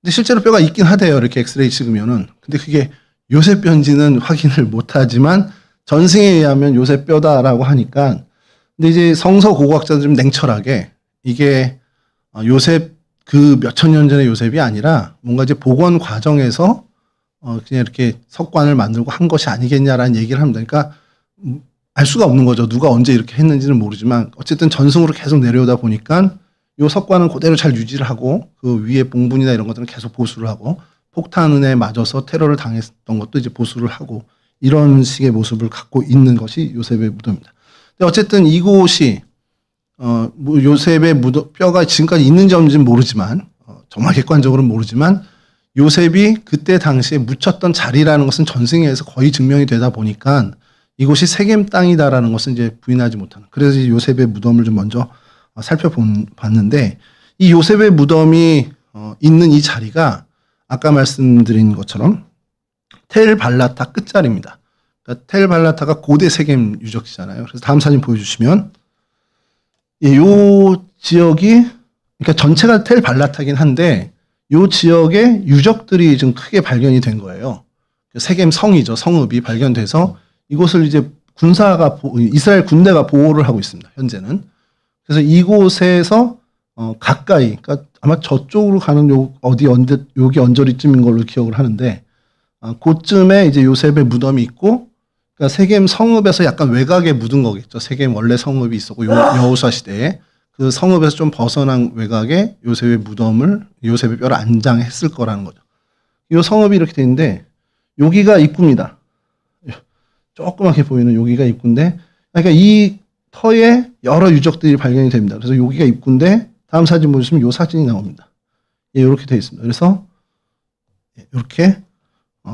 근데 실제로 뼈가 있긴 하대요. 이렇게 엑스레이 찍으면은. 근데 그게 요셉 뼈인지는 확인을 못 하지만 전승에 의하면 요셉 뼈다라고 하니까 근데 이제 성서 고고학자들은 냉철하게 이게 요셉 그 몇천 년 전의 요셉이 아니라 뭔가 이제 복원 과정에서 그냥 이렇게 석관을 만들고 한 것이 아니겠냐라는 얘기를 합니다. 그러니까 알 수가 없는 거죠. 누가 언제 이렇게 했는지는 모르지만 어쨌든 전승으로 계속 내려오다 보니까 요 석관은 그대로 잘 유지를 하고 그 위에 봉분이나 이런 것들은 계속 보수를 하고 폭탄에 맞아서 테러를 당했던 것도 이제 보수를 하고 이런 식의 모습을 갖고 있는 것이 요셉의 무덤입니다. 근데 어쨌든 이곳이 뭐 요셉의 무덤 뼈가 지금까지 있는지 없는지는 모르지만 정말 객관적으로는 모르지만 요셉이 그때 당시에 묻혔던 자리라는 것은 전승에서 거의 증명이 되다 보니까 이곳이 세겜 땅이다라는 것은 이제 부인하지 못하는. 그래서 요셉의 무덤을 좀 먼저 살펴봤는데 이 요셉의 무덤이 있는 이 자리가 아까 말씀드린 것처럼 텔 발라타 끝자리입니다. 그러니까 텔 발라타가 고대 세겜 유적지잖아요. 그래서 다음 사진 보여주시면 이 지역이 그러니까 전체가 텔 발라타긴 한데 이 지역에 유적들이 좀 크게 발견이 된 거예요. 세겜 성이죠. 성읍이 발견돼서 이곳을 이제 이스라엘 군대가 보호를 하고 있습니다. 현재는. 그래서 이곳에서 가까이, 그러니까 아마 저쪽으로 가는 여기 언저리쯤인 걸로 기억을 하는데, 그쯤에 이제 요셉의 무덤이 있고, 그러니까 세겜 성읍에서 약간 외곽에 묻은 거겠죠. 세겜 원래 성읍이 있었고, 여호수아 시대에. 그 성읍에서 좀 벗어난 외곽에 요셉의 뼈를 안장했을 거라는 거죠. 이 성읍이 이렇게 돼 있는데, 여기가 입구입니다. 조그맣게 보이는 여기가 입구인데, 그러니까 이 터에 여러 유적들이 발견이 됩니다. 그래서 여기가 입구인데, 다음 사진 보시면 이 사진이 나옵니다. 이렇게 되어 있습니다. 그래서 이렇게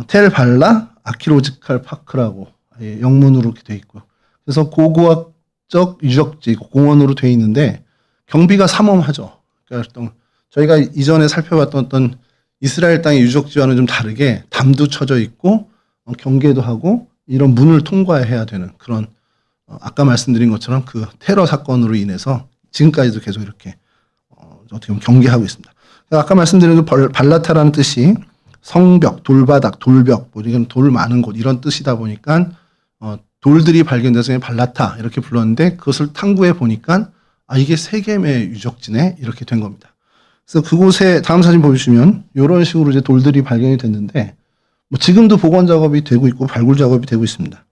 텔 발라 아키로지칼 파크라고 영문으로 이렇게 되어 있고요. 그래서 고고학적 유적지 공원으로 되어 있는데 경비가 삼엄하죠. 그러니까 저희가 이전에 살펴봤던 어떤 이스라엘 땅의 유적지와는 좀 다르게 담도 쳐져 있고 경계도 하고 이런 문을 통과해야 되는 그런 아까 말씀드린 것처럼 그 테러 사건으로 인해서 지금까지도 계속 이렇게 어떻게 보면 경계하고 있습니다. 아까 말씀드린 그 발라타라는 뜻이 성벽, 돌바닥, 돌벽, 뭐 이건 돌 많은 곳 이런 뜻이다 보니까 돌들이 발견돼서 발라타 이렇게 불렀는데 그것을 탐구해 보니까 이게 세겜의 유적지네 이렇게 된 겁니다. 그래서 그곳에 다음 사진 보여주시면 이런 식으로 이제 돌들이 발견이 됐는데 뭐 지금도 복원 작업이 되고 있고 발굴 작업이 되고 있습니다.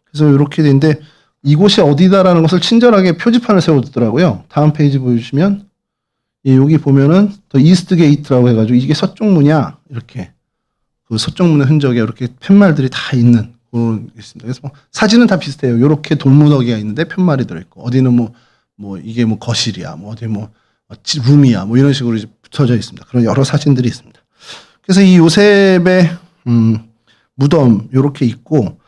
그래서 이렇게 되는데 이곳이 어디다라는 것을 친절하게 표지판을 세워두더라고요. 다음 페이지 보여주시면 여기 보면은 더 이스트 게이트라고 해가지고 이게 서쪽 문이야 이렇게 그 서쪽 문의 흔적에 이렇게 팻말들이 다 있는 그런 게 있습니다. 그래서 뭐 사진은 다 비슷해요. 이렇게 돌무더기가 있는데 팻말이 들어있고 어디는 뭐 이게 뭐 거실이야, 뭐 어디 뭐 룸이야, 뭐 이런 식으로 이제 붙어져 있습니다. 그런 여러 사진들이 있습니다. 그래서 이 요셉의 무덤 이렇게 있고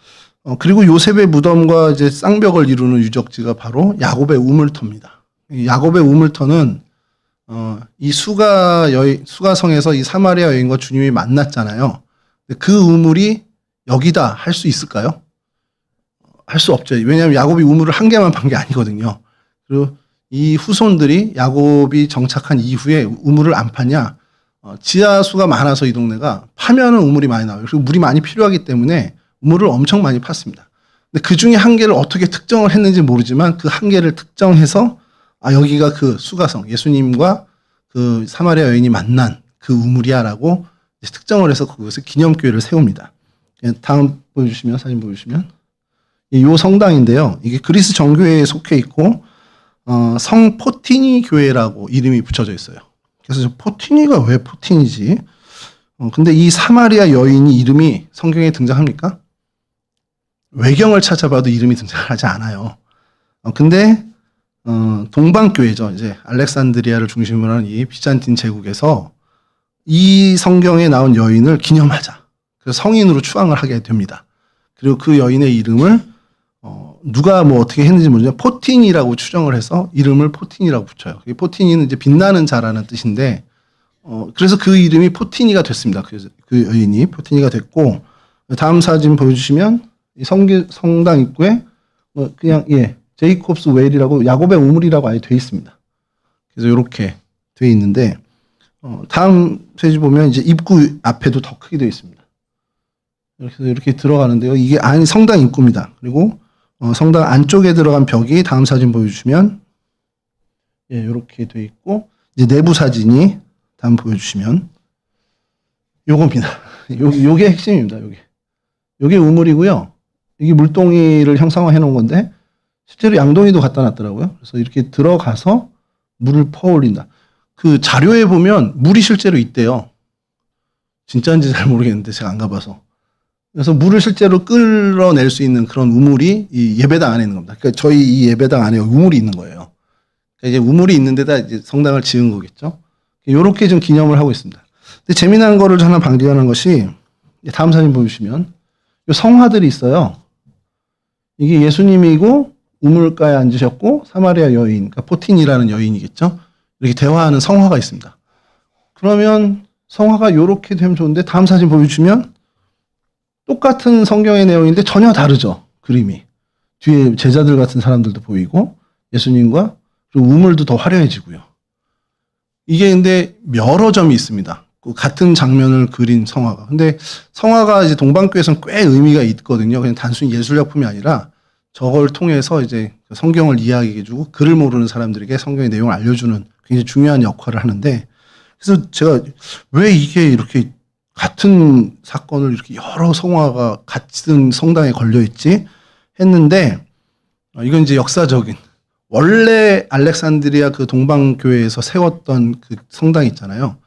그리고 요셉의 무덤과 이제 쌍벽을 이루는 유적지가 바로 야곱의 우물터입니다. 이 야곱의 우물터는 이 수가성에서 이 사마리아 여인과 주님이 만났잖아요. 그 우물이 여기다 할 수 있을까요? 할 수 없죠. 왜냐하면 야곱이 우물을 한 개만 판 게 아니거든요. 그리고 이 후손들이 야곱이 정착한 이후에 우물을 안 파냐? 지하수가 많아서 이 동네가 파면은 우물이 많이 나와요. 그리고 물이 많이 필요하기 때문에 우물을 엄청 많이 팠습니다. 근데 그 중에 한 개를 어떻게 특정을 했는지 모르지만 그 한 개를 특정해서 여기가 그 수가성, 예수님과 그 사마리아 여인이 만난 그 우물이야라고 특정을 해서 그것을 기념교회를 세웁니다. 다음 보여주시면, 사진 보여주시면. 이 성당인데요. 이게 그리스 정교회에 속해 있고, 성 포티니 교회라고 이름이 붙여져 있어요. 그래서 포티니가 왜 포티니지? 근데 이 사마리아 여인이 이름이 성경에 등장합니까? 외경을 찾아봐도 이름이 등장하지 않아요. 근데 동방교회죠. 이제 알렉산드리아를 중심으로 하는 이 비잔틴 제국에서 이 성경에 나온 여인을 기념하자. 그래서 성인으로 추앙을 하게 됩니다. 그리고 그 여인의 이름을 누가 뭐 어떻게 했는지 모르지만 포틴이라고 추정을 해서 이름을 포틴이라고 붙여요. 포틴이는 이제 빛나는 자라는 뜻인데 그래서 그 이름이 포틴이가 됐습니다. 그래서 그 여인이 포틴이가 됐고 다음 사진 보여주시면 이 성당 입구에 그냥 제이콥스 웰이라고 야곱의 우물이라고 아예 돼 있습니다. 그래서 이렇게 돼 있는데 다음 페이지 보면 이제 입구 앞에도 더 크게 되어 있습니다. 이렇게 들어가는데요. 이게 성당 입구입니다. 그리고 성당 안쪽에 들어간 벽이 다음 사진 보여주시면 이렇게 돼 있고 이제 내부 사진이 다음 보여주시면 요겁니다. 요게 핵심입니다. 요게 우물이고요. 이게 물동이를 형상화해 놓은 건데 실제로 양동이도 갖다 놨더라고요. 그래서 이렇게 들어가서 물을 퍼올린다. 그 자료에 보면 물이 실제로 있대요. 진짜인지 잘 모르겠는데 제가 안 가봐서. 그래서 물을 실제로 끌어낼 수 있는 그런 우물이 이 예배당 안에 있는 겁니다. 그러니까 저희 이 예배당 안에 우물이 있는 거예요. 그러니까 이제 우물이 있는 데다 이제 성당을 지은 거겠죠. 이렇게 좀 기념을 하고 있습니다. 근데 재미난 거를 하나 발견한 것이 다음 사진 보여주시면 이 성화들이 있어요. 이게 예수님이고 우물가에 앉으셨고 사마리아 여인, 그러니까 포틴이라는 여인이겠죠. 이렇게 대화하는 성화가 있습니다. 그러면 성화가 이렇게 되면 좋은데 다음 사진 보여주시면 똑같은 성경의 내용인데 전혀 다르죠. 그림이. 뒤에 제자들 같은 사람들도 보이고 예수님과 그리고 우물도 더 화려해지고요. 이게 근데 여러 점이 있습니다. 같은 장면을 그린 성화가. 근데 성화가 이제 동방교에서는 꽤 의미가 있거든요. 그냥 단순히 예술작품이 아니라 저걸 통해서 이제 성경을 이야기해주고 글을 모르는 사람들에게 성경의 내용을 알려주는 굉장히 중요한 역할을 하는데 그래서 제가 왜 이게 이렇게 같은 사건을 이렇게 여러 성화가 같은 성당에 걸려있지 했는데 이건 이제 역사적인 원래 알렉산드리아 그 동방교회에서 세웠던 그 성당 있잖아요.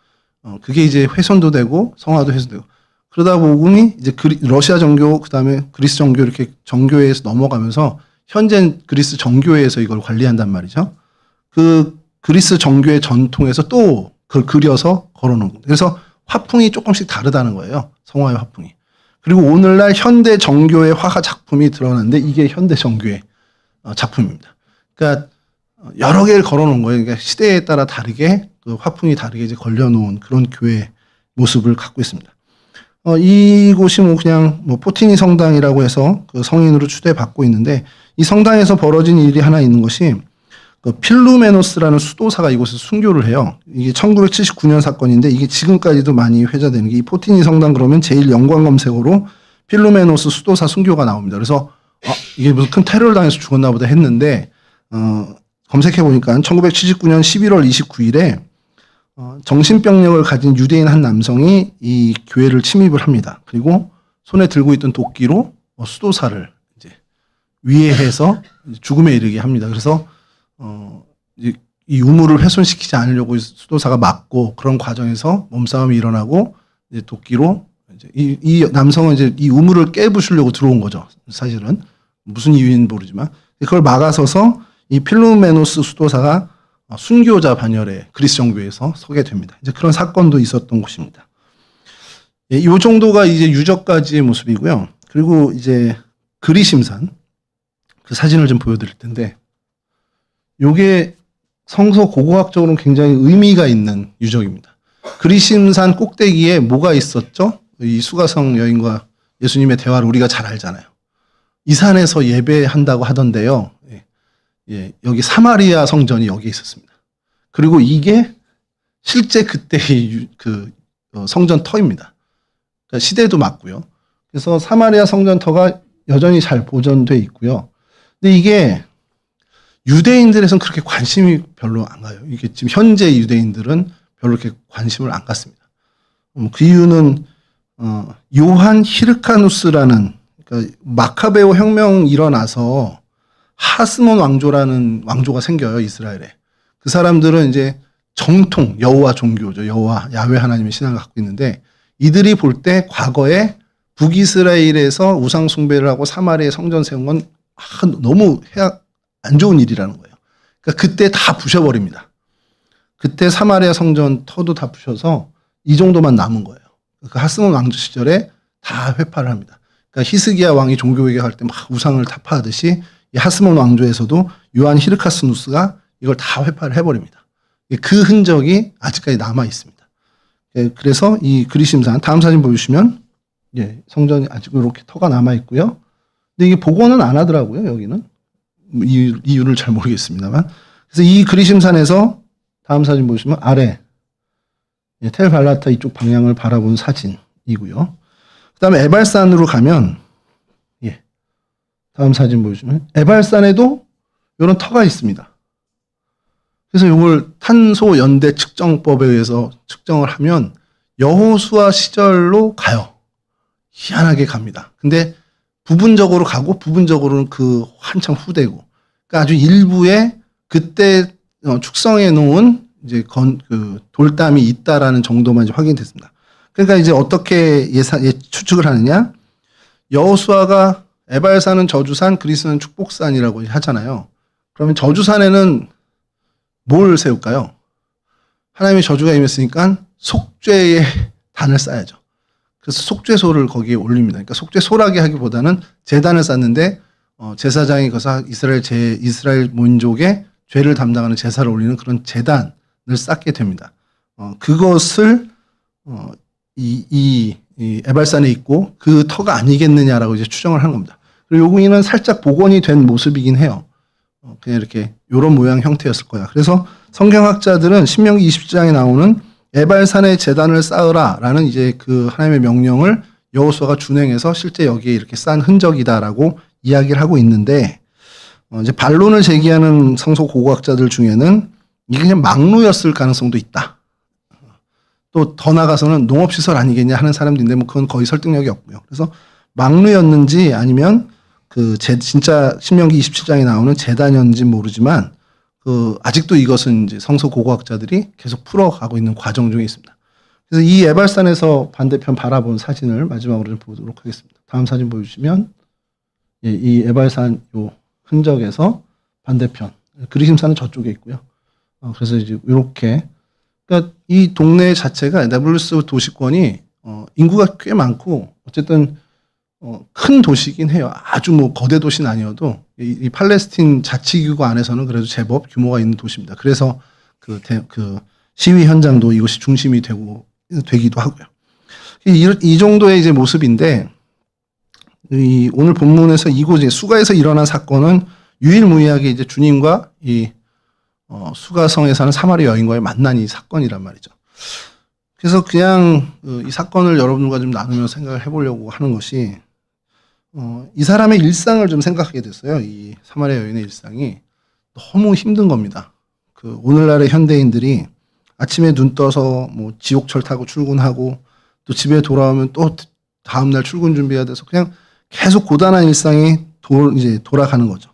그게 이제 훼손도 되고 성화도 훼손되고 그러다 보니 이제 러시아 정교 그다음에 그리스 정교 이렇게 정교회에서 넘어가면서 현재 그리스 정교회에서 이걸 관리한단 말이죠. 그 그리스 정교회 전통에서 또 그걸 그려서 걸어놓은 겁니다. 그래서 화풍이 조금씩 다르다는 거예요. 성화의 화풍이. 그리고 오늘날 현대 정교의 화가 작품이 드러났는데 이게 현대 정교의 작품입니다. 그러니까 여러 개를 걸어놓은 거예요. 그러니까 시대에 따라 다르게 그 화풍이 다르게 이제 걸려놓은 그런 교회 모습을 갖고 있습니다. 이곳이 뭐 그냥 뭐 포티니 성당이라고 해서 그 성인으로 추대받고 있는데 이 성당에서 벌어진 일이 하나 있는 것이 그 필루메노스라는 수도사가 이곳에서 순교를 해요. 이게 1979년 사건인데 이게 지금까지도 많이 회자되는 게 이 포티니 성당 그러면 제일 연관 검색어로 필루메노스 수도사 순교가 나옵니다. 그래서 이게 무슨 큰 테러를 당해서 죽었나 보다 했는데 검색해 보니까 1979년 11월 29일에 정신병력을 가진 유대인 한 남성이 이 교회를 침입을 합니다. 그리고 손에 들고 있던 도끼로 수도사를 이제 위해해서 죽음에 이르게 합니다. 그래서 이 유물을 훼손시키지 않으려고 수도사가 막고 그런 과정에서 몸싸움이 일어나고 이제 도끼로 이제 이 남성은 이제 이 우물을 깨부수려고 들어온 거죠. 사실은 무슨 이유인지 모르지만 그걸 막아서서 이 필루메노스 수도사가 순교자 반열에 그리스 정교회에서 서게 됩니다. 이제 그런 사건도 있었던 곳입니다. 이 정도가 이제 유적가지의 모습이고요. 그리고 이제 그리심산 그 사진을 좀 보여드릴 텐데. 요게 성서 고고학적으로는 굉장히 의미가 있는 유적입니다. 그리심산 꼭대기에 뭐가 있었죠? 이 수가성 여인과 예수님의 대화를 우리가 잘 알잖아요. 이 산에서 예배한다고 하던데요. 여기 사마리아 성전이 여기에 있었습니다. 그리고 이게 실제 그때의 성전 터입니다. 그러니까 시대도 맞고요. 그래서 사마리아 성전 터가 여전히 잘 보존돼 있고요. 근데 이게 유대인들에서는 그렇게 관심이 별로 안 가요. 이게 지금 현재 유대인들은 별로 그렇게 관심을 안 갖습니다. 그 이유는 요한 히르카누스라는 그러니까 마카베오 혁명 일어나서 하스몬 왕조라는 왕조가 생겨요, 이스라엘에. 그 사람들은 이제 정통 여호와 종교죠. 여호와 야훼 하나님의 신앙을 갖고 있는데 이들이 볼 때 과거에 북이스라엘에서 우상 숭배를 하고 사마리아에 성전 세운 건 너무 안 좋은 일이라는 거예요. 그러니까 그때 다 부셔버립니다. 그때 사마리아 성전 터도 다 부셔서 이 정도만 남은 거예요. 그 하스몬 왕조 시절에 다 회파를 합니다. 그러니까 히스기야 왕이 종교개혁할 때 막 우상을 타파하듯이 이 하스몬 왕조에서도 요한 히르카스누스가 이걸 다 회파를 해버립니다. 그 흔적이 아직까지 남아 있습니다. 그래서 이 그리심산 다음 사진 보여주시면 성전이 아직 이렇게 터가 남아 있고요. 근데 이게 복원은 안 하더라고요. 여기는 이유를 잘 모르겠습니다만. 그래서 이 그리심산에서 다음 사진 보시면 아래 텔 발라타 이쪽 방향을 바라본 사진이고요. 그다음에 에발산으로 가면 다음 사진 보시면 에발산에도 이런 터가 있습니다. 그래서 이걸 탄소 연대 측정법에 의해서 측정을 하면 여호수아 시절로 가요. 희한하게 갑니다. 근데 부분적으로 가고 부분적으로는 그 한참 후대고. 그러니까 아주 일부에 그때 축성해 놓은 이제 돌담이 있다라는 정도만 이제 확인됐습니다. 그러니까 이제 어떻게 추측을 하느냐? 여호수아가 에발산은 저주산, 그리스는 축복산이라고 하잖아요. 그러면 저주산에는 뭘 세울까요? 하나님의 저주가 임했으니까 속죄의 단을 쌓아야죠. 그래서 속죄소를 거기에 올립니다. 그러니까 속죄소라기 하기보다는 제단을 쌓는데 제사장이 가서 이스라엘 민족의 죄를 담당하는 제사를 올리는 그런 제단을 쌓게 됩니다. 그것을 이 에발산에 있고 그 터가 아니겠느냐라고 이제 추정을 하는 겁니다. 그리고 여기는 살짝 복원이 된 모습이긴 해요. 그냥 이렇게 요런 모양 형태였을 거야. 그래서 성경학자들은 신명기 20장에 나오는 에발산의 제단을 쌓으라라는 이제 그 하나님의 명령을 여호수아가 준행해서 실제 여기에 이렇게 쌓은 흔적이다라고 이야기를 하고 있는데 이제 반론을 제기하는 성서 고고학자들 중에는 이게 그냥 망루였을 가능성도 있다. 또 더 나가서는 농업시설 아니겠냐 하는 사람들인데 뭐 그건 거의 설득력이 없고요. 그래서 망루였는지 아니면 진짜 신명기 27장에 나오는 제단이었는지 모르지만 아직도 이것은 이제 성서 고고학자들이 계속 풀어가고 있는 과정 중에 있습니다. 그래서 이 에발산에서 반대편 바라본 사진을 마지막으로 좀 보도록 하겠습니다. 다음 사진 보여주시면 이 에발산 요 흔적에서 반대편 그리심산은 저쪽에 있고요. 그래서 이제 이렇게 그러니까 이 동네 자체가 나블루스 도시권이 인구가 꽤 많고 어쨌든 큰 도시이긴 해요. 아주 뭐 거대 도시는 아니어도 이 팔레스틴 자치기구 안에서는 그래도 제법 규모가 있는 도시입니다. 그래서 그 시위 현장도 이것이 중심이 되기도 하고요. 이 정도의 이제 모습인데 오늘 본문에서 이곳 수가에서 일어난 사건은 유일무이하게 이제 주님과 이 수가성에 사는 사마리아 여인과의 만난 이 사건이란 말이죠. 그래서 그냥 이 사건을 여러분과 좀 나누며 생각을 해보려고 하는 것이 이 사람의 일상을 좀 생각하게 됐어요. 이 사마리아 여인의 일상이 너무 힘든 겁니다. 그 오늘날의 현대인들이 아침에 눈 떠서 뭐 지옥철 타고 출근하고 또 집에 돌아오면 또 다음날 출근 준비해야 돼서 그냥 계속 고단한 일상이 이제 돌아가는 거죠.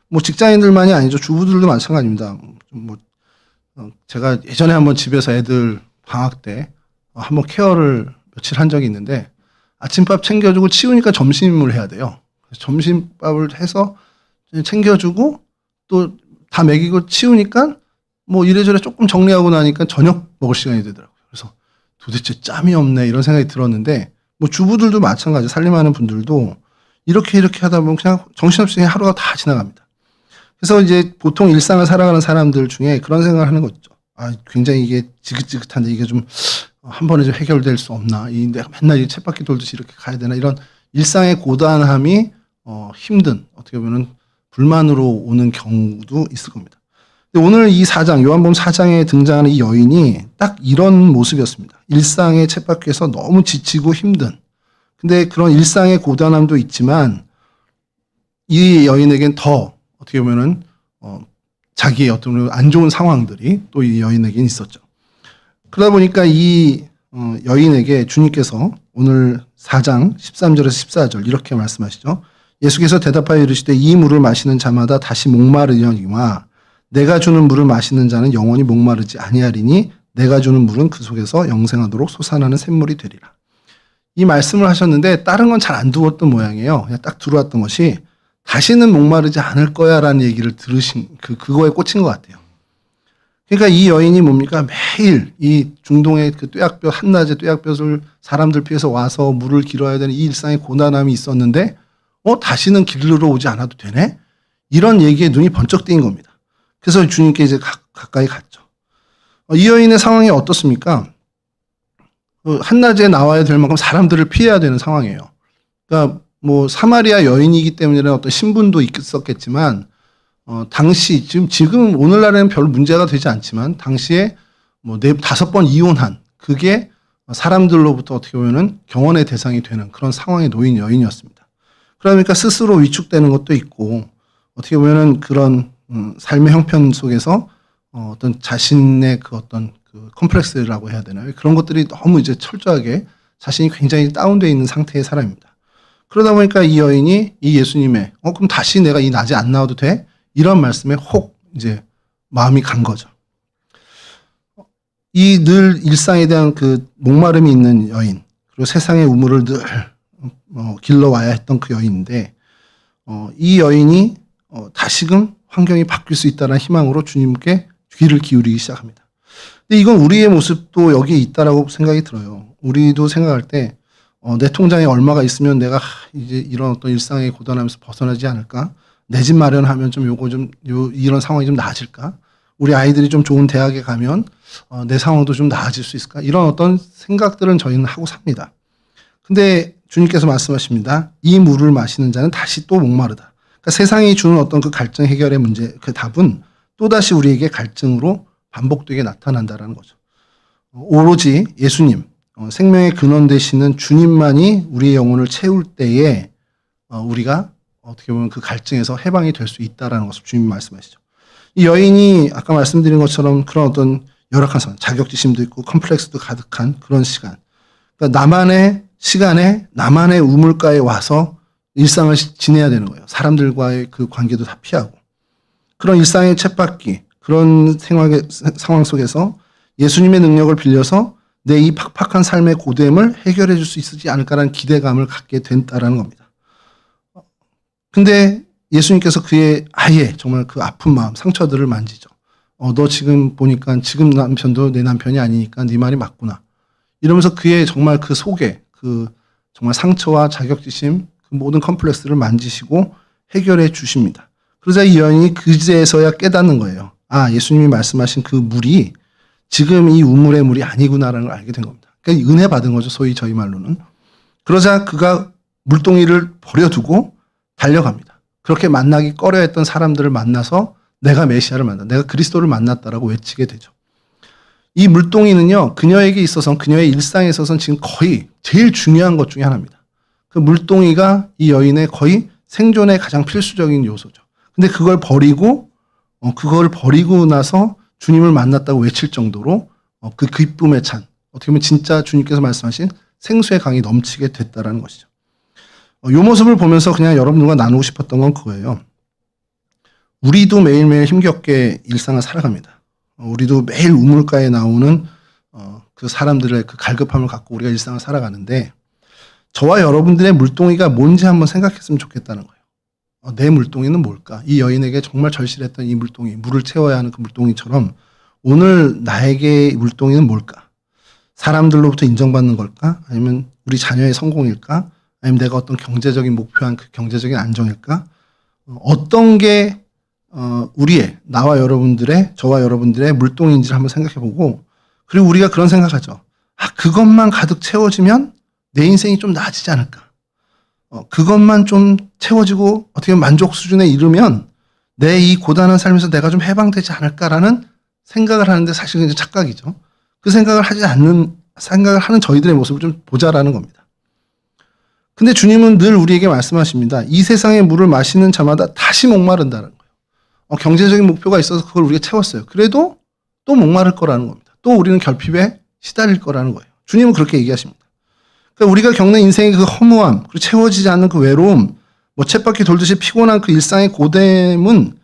뭐 직장인들만이 아니죠. 주부들도 마찬가지입니다. 제가 예전에 한번 집에서 애들 방학 때 한번 케어를 며칠 한 적이 있는데 아침밥 챙겨주고 치우니까 점심을 해야 돼요. 점심밥을 해서 챙겨주고 또 다 먹이고 치우니까 뭐 이래저래 조금 정리하고 나니까 저녁 먹을 시간이 되더라고요. 그래서 도대체 짬이 없네 이런 생각이 들었는데 뭐 주부들도 마찬가지 살림하는 분들도 이렇게 하다 보면 그냥 정신없이 하루가 다 지나갑니다. 그래서 이제 보통 일상을 살아가는 사람들 중에 그런 생각을 하는 거죠. 굉장히 이게 지긋지긋한데 이게 좀 한 번에 좀 해결될 수 없나? 내가 맨날 이 쳇바퀴 돌듯이 이렇게 가야 되나? 이런 일상의 고단함이 힘든 어떻게 보면 불만으로 오는 경우도 있을 겁니다. 근데 오늘 이 4장 요한복음 4장에 등장하는 이 여인이 딱 이런 모습이었습니다. 일상의 쳇바퀴에서 너무 지치고 힘든. 근데 그런 일상의 고단함도 있지만 이 여인에겐 더 어떻게 보면은 자기의 어떤 안 좋은 상황들이 또 이 여인에겐 있었죠. 그러다 보니까 이 여인에게 주님께서 오늘 4장 13절에서 14절 이렇게 말씀하시죠. 예수께서 대답하여 이르시되 이 물을 마시는 자마다 다시 목마르려니와 내가 주는 물을 마시는 자는 영원히 목마르지 아니하리니 내가 주는 물은 그 속에서 영생하도록 솟아나는 샘물이 되리라. 이 말씀을 하셨는데 다른 건 잘 안 두었던 모양이에요. 그냥 딱 들어왔던 것이 다시는 목마르지 않을 거야라는 얘기를 들으신 그거에 꽂힌 것 같아요. 그러니까 이 여인이 뭡니까? 매일 이 중동의 그 뙤약볕 한낮의 뙤약볕을 사람들 피해서 와서 물을 길어야 되는 이 일상의 고단함이 있었는데 다시는 길르러 오지 않아도 되네? 이런 얘기에 눈이 번쩍 뜨인 겁니다. 그래서 주님께 이제 가까이 갔죠. 이 여인의 상황이 어떻습니까? 한낮에 나와야 될 만큼 사람들을 피해야 되는 상황이에요. 그러니까 뭐 사마리아 여인이기 때문에 어떤 신분도 있었겠지만 당시 지금 오늘날에는 별 문제가 되지 않지만 당시에 뭐 5번 이혼한 그게 사람들로부터 어떻게 보면은 경원의 대상이 되는 그런 상황에 놓인 여인이었습니다. 그러니까 스스로 위축되는 것도 있고 어떻게 보면은 그런 삶의 형편 속에서 어떤 자신의 그 어떤 그 컴플렉스라고 해야 되나요? 그런 것들이 너무 이제 철저하게 자신이 굉장히 다운되어 있는 상태의 사람입니다. 그러다 보니까 이 여인이 이 예수님의 그럼 다시 내가 이 낮에 안 나와도 돼? 이런 말씀에 혹 이제 마음이 간 거죠. 이 늘 일상에 대한 그 목마름이 있는 여인, 그리고 세상의 우물을 늘 길러와야 했던 그 여인인데 이 여인이 다시금 환경이 바뀔 수 있다는 희망으로 주님께 귀를 기울이기 시작합니다. 근데 이건 우리의 모습도 여기에 있다라고 생각이 들어요. 우리도 생각할 때 내 통장에 얼마가 있으면 내가 이제 이런 어떤 일상의 고단함에서 벗어나지 않을까? 내 집 마련하면 이런 상황이 좀 나아질까? 우리 아이들이 좀 좋은 대학에 가면 내 상황도 좀 나아질 수 있을까? 이런 어떤 생각들은 저희는 하고 삽니다. 근데 주님께서 말씀하십니다. 이 물을 마시는 자는 다시 또 목마르다. 그러니까 세상이 주는 어떤 그 갈증 해결의 문제, 그 답은 또다시 우리에게 갈증으로 반복되게 나타난다라는 거죠. 오로지 예수님, 생명의 근원 되시는 주님만이 우리의 영혼을 채울 때에 우리가 어떻게 보면 그 갈증에서 해방이 될 수 있다라는 것을 주님이 말씀하시죠. 이 여인이 아까 말씀드린 것처럼 그런 어떤 열악한 상황, 자격지심도 있고 컴플렉스도 가득한 그런 시간. 그러니까 나만의 시간에 나만의 우물가에 와서 일상을 지내야 되는 거예요. 사람들과의 그 관계도 다 피하고. 그런 일상의 쳇바퀴, 그런 상황 속에서 예수님의 능력을 빌려서 내 이 팍팍한 삶의 고됨을 해결해 줄 수 있지 않을까라는 기대감을 갖게 된다라는 겁니다. 근데 예수님께서 그의 아예 정말 그 아픈 마음, 상처들을 만지죠. 너 지금 보니까 지금 남편도 내 남편이 아니니까 네 말이 맞구나. 이러면서 그의 정말 그 속에 그 정말 상처와 자격지심, 그 모든 컴플렉스를 만지시고 해결해 주십니다. 그러자 이 여인이 그제서야 깨닫는 거예요. 예수님이 말씀하신 그 물이 지금 이 우물의 물이 아니구나라는 걸 알게 된 겁니다. 그러니까 은혜 받은 거죠. 소위 저희 말로는. 그러자 그가 물동이를 버려두고 달려갑니다. 그렇게 만나기 꺼려했던 사람들을 만나서 내가 메시아를 만났다. 내가 그리스도를 만났다라고 외치게 되죠. 이 물동이는요, 그녀에게 있어서는, 그녀의 일상에 있어서는 지금 거의 제일 중요한 것 중에 하나입니다. 그 물동이가 이 여인의 거의 생존의 가장 필수적인 요소죠. 근데 그걸 버리고 나서 주님을 만났다고 외칠 정도로 그 기쁨에 찬, 어떻게 보면 진짜 주님께서 말씀하신 생수의 강이 넘치게 됐다라는 것이죠. 이 모습을 보면서 그냥 여러분들과 나누고 싶었던 건 그거예요. 우리도 매일매일 힘겹게 일상을 살아갑니다. 우리도 매일 우물가에 나오는 그 사람들의 그 갈급함을 갖고 우리가 일상을 살아가는데, 저와 여러분들의 물동이가 뭔지 한번 생각했으면 좋겠다는 거예요. 내 물동이는 뭘까? 이 여인에게 정말 절실했던 이 물동이, 물을 채워야 하는 그 물동이처럼 오늘 나에게 물동이는 뭘까? 사람들로부터 인정받는 걸까? 아니면 우리 자녀의 성공일까? 아니면 내가 어떤 경제적인 목표한 그 경제적인 안정일까? 어떤 게 저와 여러분들의 물동인지를 한번 생각해보고, 그리고 우리가 그런 생각하죠. 그것만 가득 채워지면 내 인생이 좀 나아지지 않을까? 그것만 좀 채워지고 어떻게 보면 만족 수준에 이르면 내 이 고단한 삶에서 내가 좀 해방되지 않을까라는 생각을 하는데, 사실 그냥 착각이죠. 그 생각을 하는 저희들의 모습을 좀 보자라는 겁니다. 근데 주님은 늘 우리에게 말씀하십니다. 이 세상의 물을 마시는 자마다 다시 목마른다는 거예요. 경제적인 목표가 있어서 그걸 우리가 채웠어요. 그래도 또 목마를 거라는 겁니다. 또 우리는 결핍에 시달릴 거라는 거예요. 주님은 그렇게 얘기하십니다. 그러니까 우리가 겪는 인생의 그 허무함, 그리고 채워지지 않는 그 외로움, 쳇바퀴 돌듯이 피곤한 그 일상의 고됨은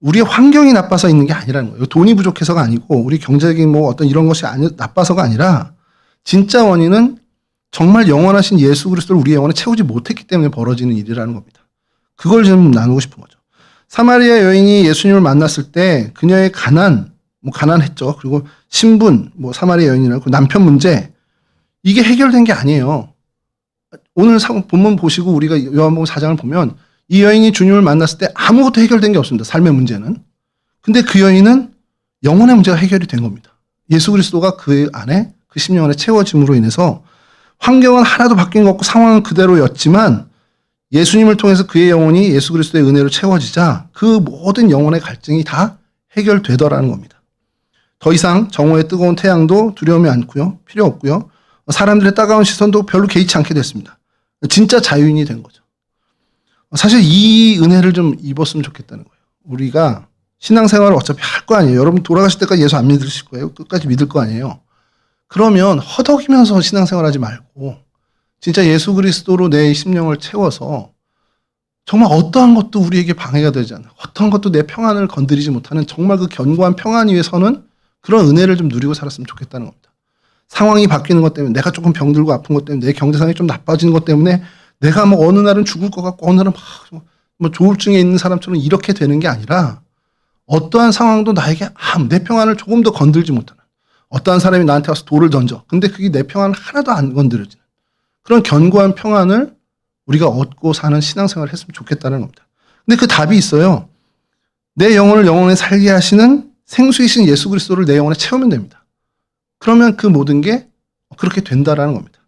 우리의 환경이 나빠서 있는 게 아니라는 거예요. 돈이 부족해서가 아니고, 우리 경제적인 어떤 이런 것이 나빠서가 아니라, 진짜 원인은 정말 영원하신 예수 그리스도를 우리의 영혼에 채우지 못했기 때문에 벌어지는 일이라는 겁니다. 그걸 좀 나누고 싶은 거죠. 사마리아 여인이 예수님을 만났을 때 그녀의 가난했죠. 그리고 신분, 사마리아 여인이라고 남편 문제, 이게 해결된 게 아니에요. 오늘 본문 보시고 우리가 요한복음 4장을 보면 이 여인이 주님을 만났을 때 아무것도 해결된 게 없습니다. 삶의 문제는. 근데 그 여인은 영혼의 문제가 해결이 된 겁니다. 예수 그리스도가 그 안에, 그 심령 안에 채워짐으로 인해서 환경은 하나도 바뀐 것 없고 상황은 그대로였지만, 예수님을 통해서 그의 영혼이 예수 그리스도의 은혜로 채워지자 그 모든 영혼의 갈증이 다 해결되더라는 겁니다. 더 이상 정오의 뜨거운 태양도 두려움이 않고요. 필요 없고요. 사람들의 따가운 시선도 별로 개의치 않게 됐습니다. 진짜 자유인이 된 거죠. 사실 이 은혜를 좀 입었으면 좋겠다는 거예요. 우리가 신앙생활을 어차피 할 거 아니에요. 여러분 돌아가실 때까지 예수 안 믿으실 거예요. 끝까지 믿을 거 아니에요. 그러면 허덕이면서 신앙생활하지 말고 진짜 예수 그리스도로 내 심령을 채워서 정말 어떠한 것도 우리에게 방해가 되지 않는, 어떠한 것도 내 평안을 건드리지 못하는 정말 그 견고한 평안 위에 서는 그런 은혜를 좀 누리고 살았으면 좋겠다는 겁니다. 상황이 바뀌는 것 때문에, 내가 조금 병들고 아픈 것 때문에, 내 경제 상황이 좀 나빠지는 것 때문에 내가 어느 날은 죽을 것 같고 어느 날은 조울증에 있는 사람처럼 이렇게 되는 게 아니라, 어떠한 상황도 나에게 내 평안을 조금 더 건들지 못하는, 어떠한 사람이 나한테 와서 돌을 던져. 근데 그게 내 평안을 하나도 안 건드려지는 그런 견고한 평안을 우리가 얻고 사는 신앙생활을 했으면 좋겠다는 겁니다. 근데 그 답이 있어요. 내 영혼을 영혼에 살게 하시는 생수이신 예수 그리스도를 내 영혼에 채우면 됩니다. 그러면 그 모든 게 그렇게 된다라는 겁니다.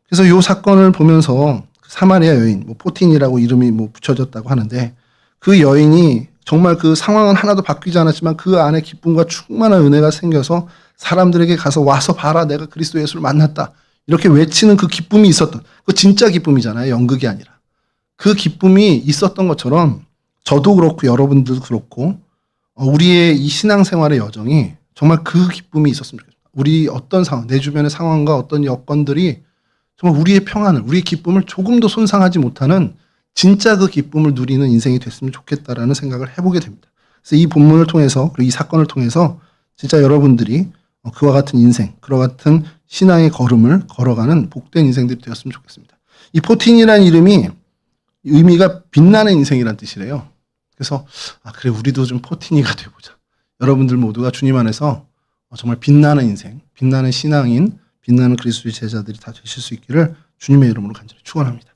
그래서 이 사건을 보면서 사마리아 여인, 포틴이라고 이름이 붙여졌다고 하는데, 그 여인이 정말 그 상황은 하나도 바뀌지 않았지만 그 안에 기쁨과 충만한 은혜가 생겨서 사람들에게 가서 와서 봐라, 내가 그리스도 예수를 만났다, 이렇게 외치는 그 기쁨이 있었던, 그 진짜 기쁨이잖아요. 연극이 아니라. 그 기쁨이 있었던 것처럼 저도 그렇고 여러분들도 그렇고 우리의 이 신앙생활의 여정이 정말 그 기쁨이 있었으면 좋겠습니다. 우리 어떤 상황, 내 주변의 상황과 어떤 여건들이 정말 우리의 평안을, 우리의 기쁨을 조금도 손상하지 못하는 진짜 그 기쁨을 누리는 인생이 됐으면 좋겠다라는 생각을 해보게 됩니다. 그래서 이 본문을 통해서, 그리고 이 사건을 통해서 진짜 여러분들이 그와 같은 인생, 그와 같은 신앙의 걸음을 걸어가는 복된 인생들이 되었으면 좋겠습니다. 이 포틴이라는 이름이 의미가 빛나는 인생이란 뜻이래요. 그래서 그래, 우리도 좀 포틴이가 되보자. 여러분들 모두가 주님 안에서 정말 빛나는 인생, 빛나는 신앙인, 빛나는 그리스도의 제자들이 다 되실 수 있기를 주님의 이름으로 간절히 축원합니다.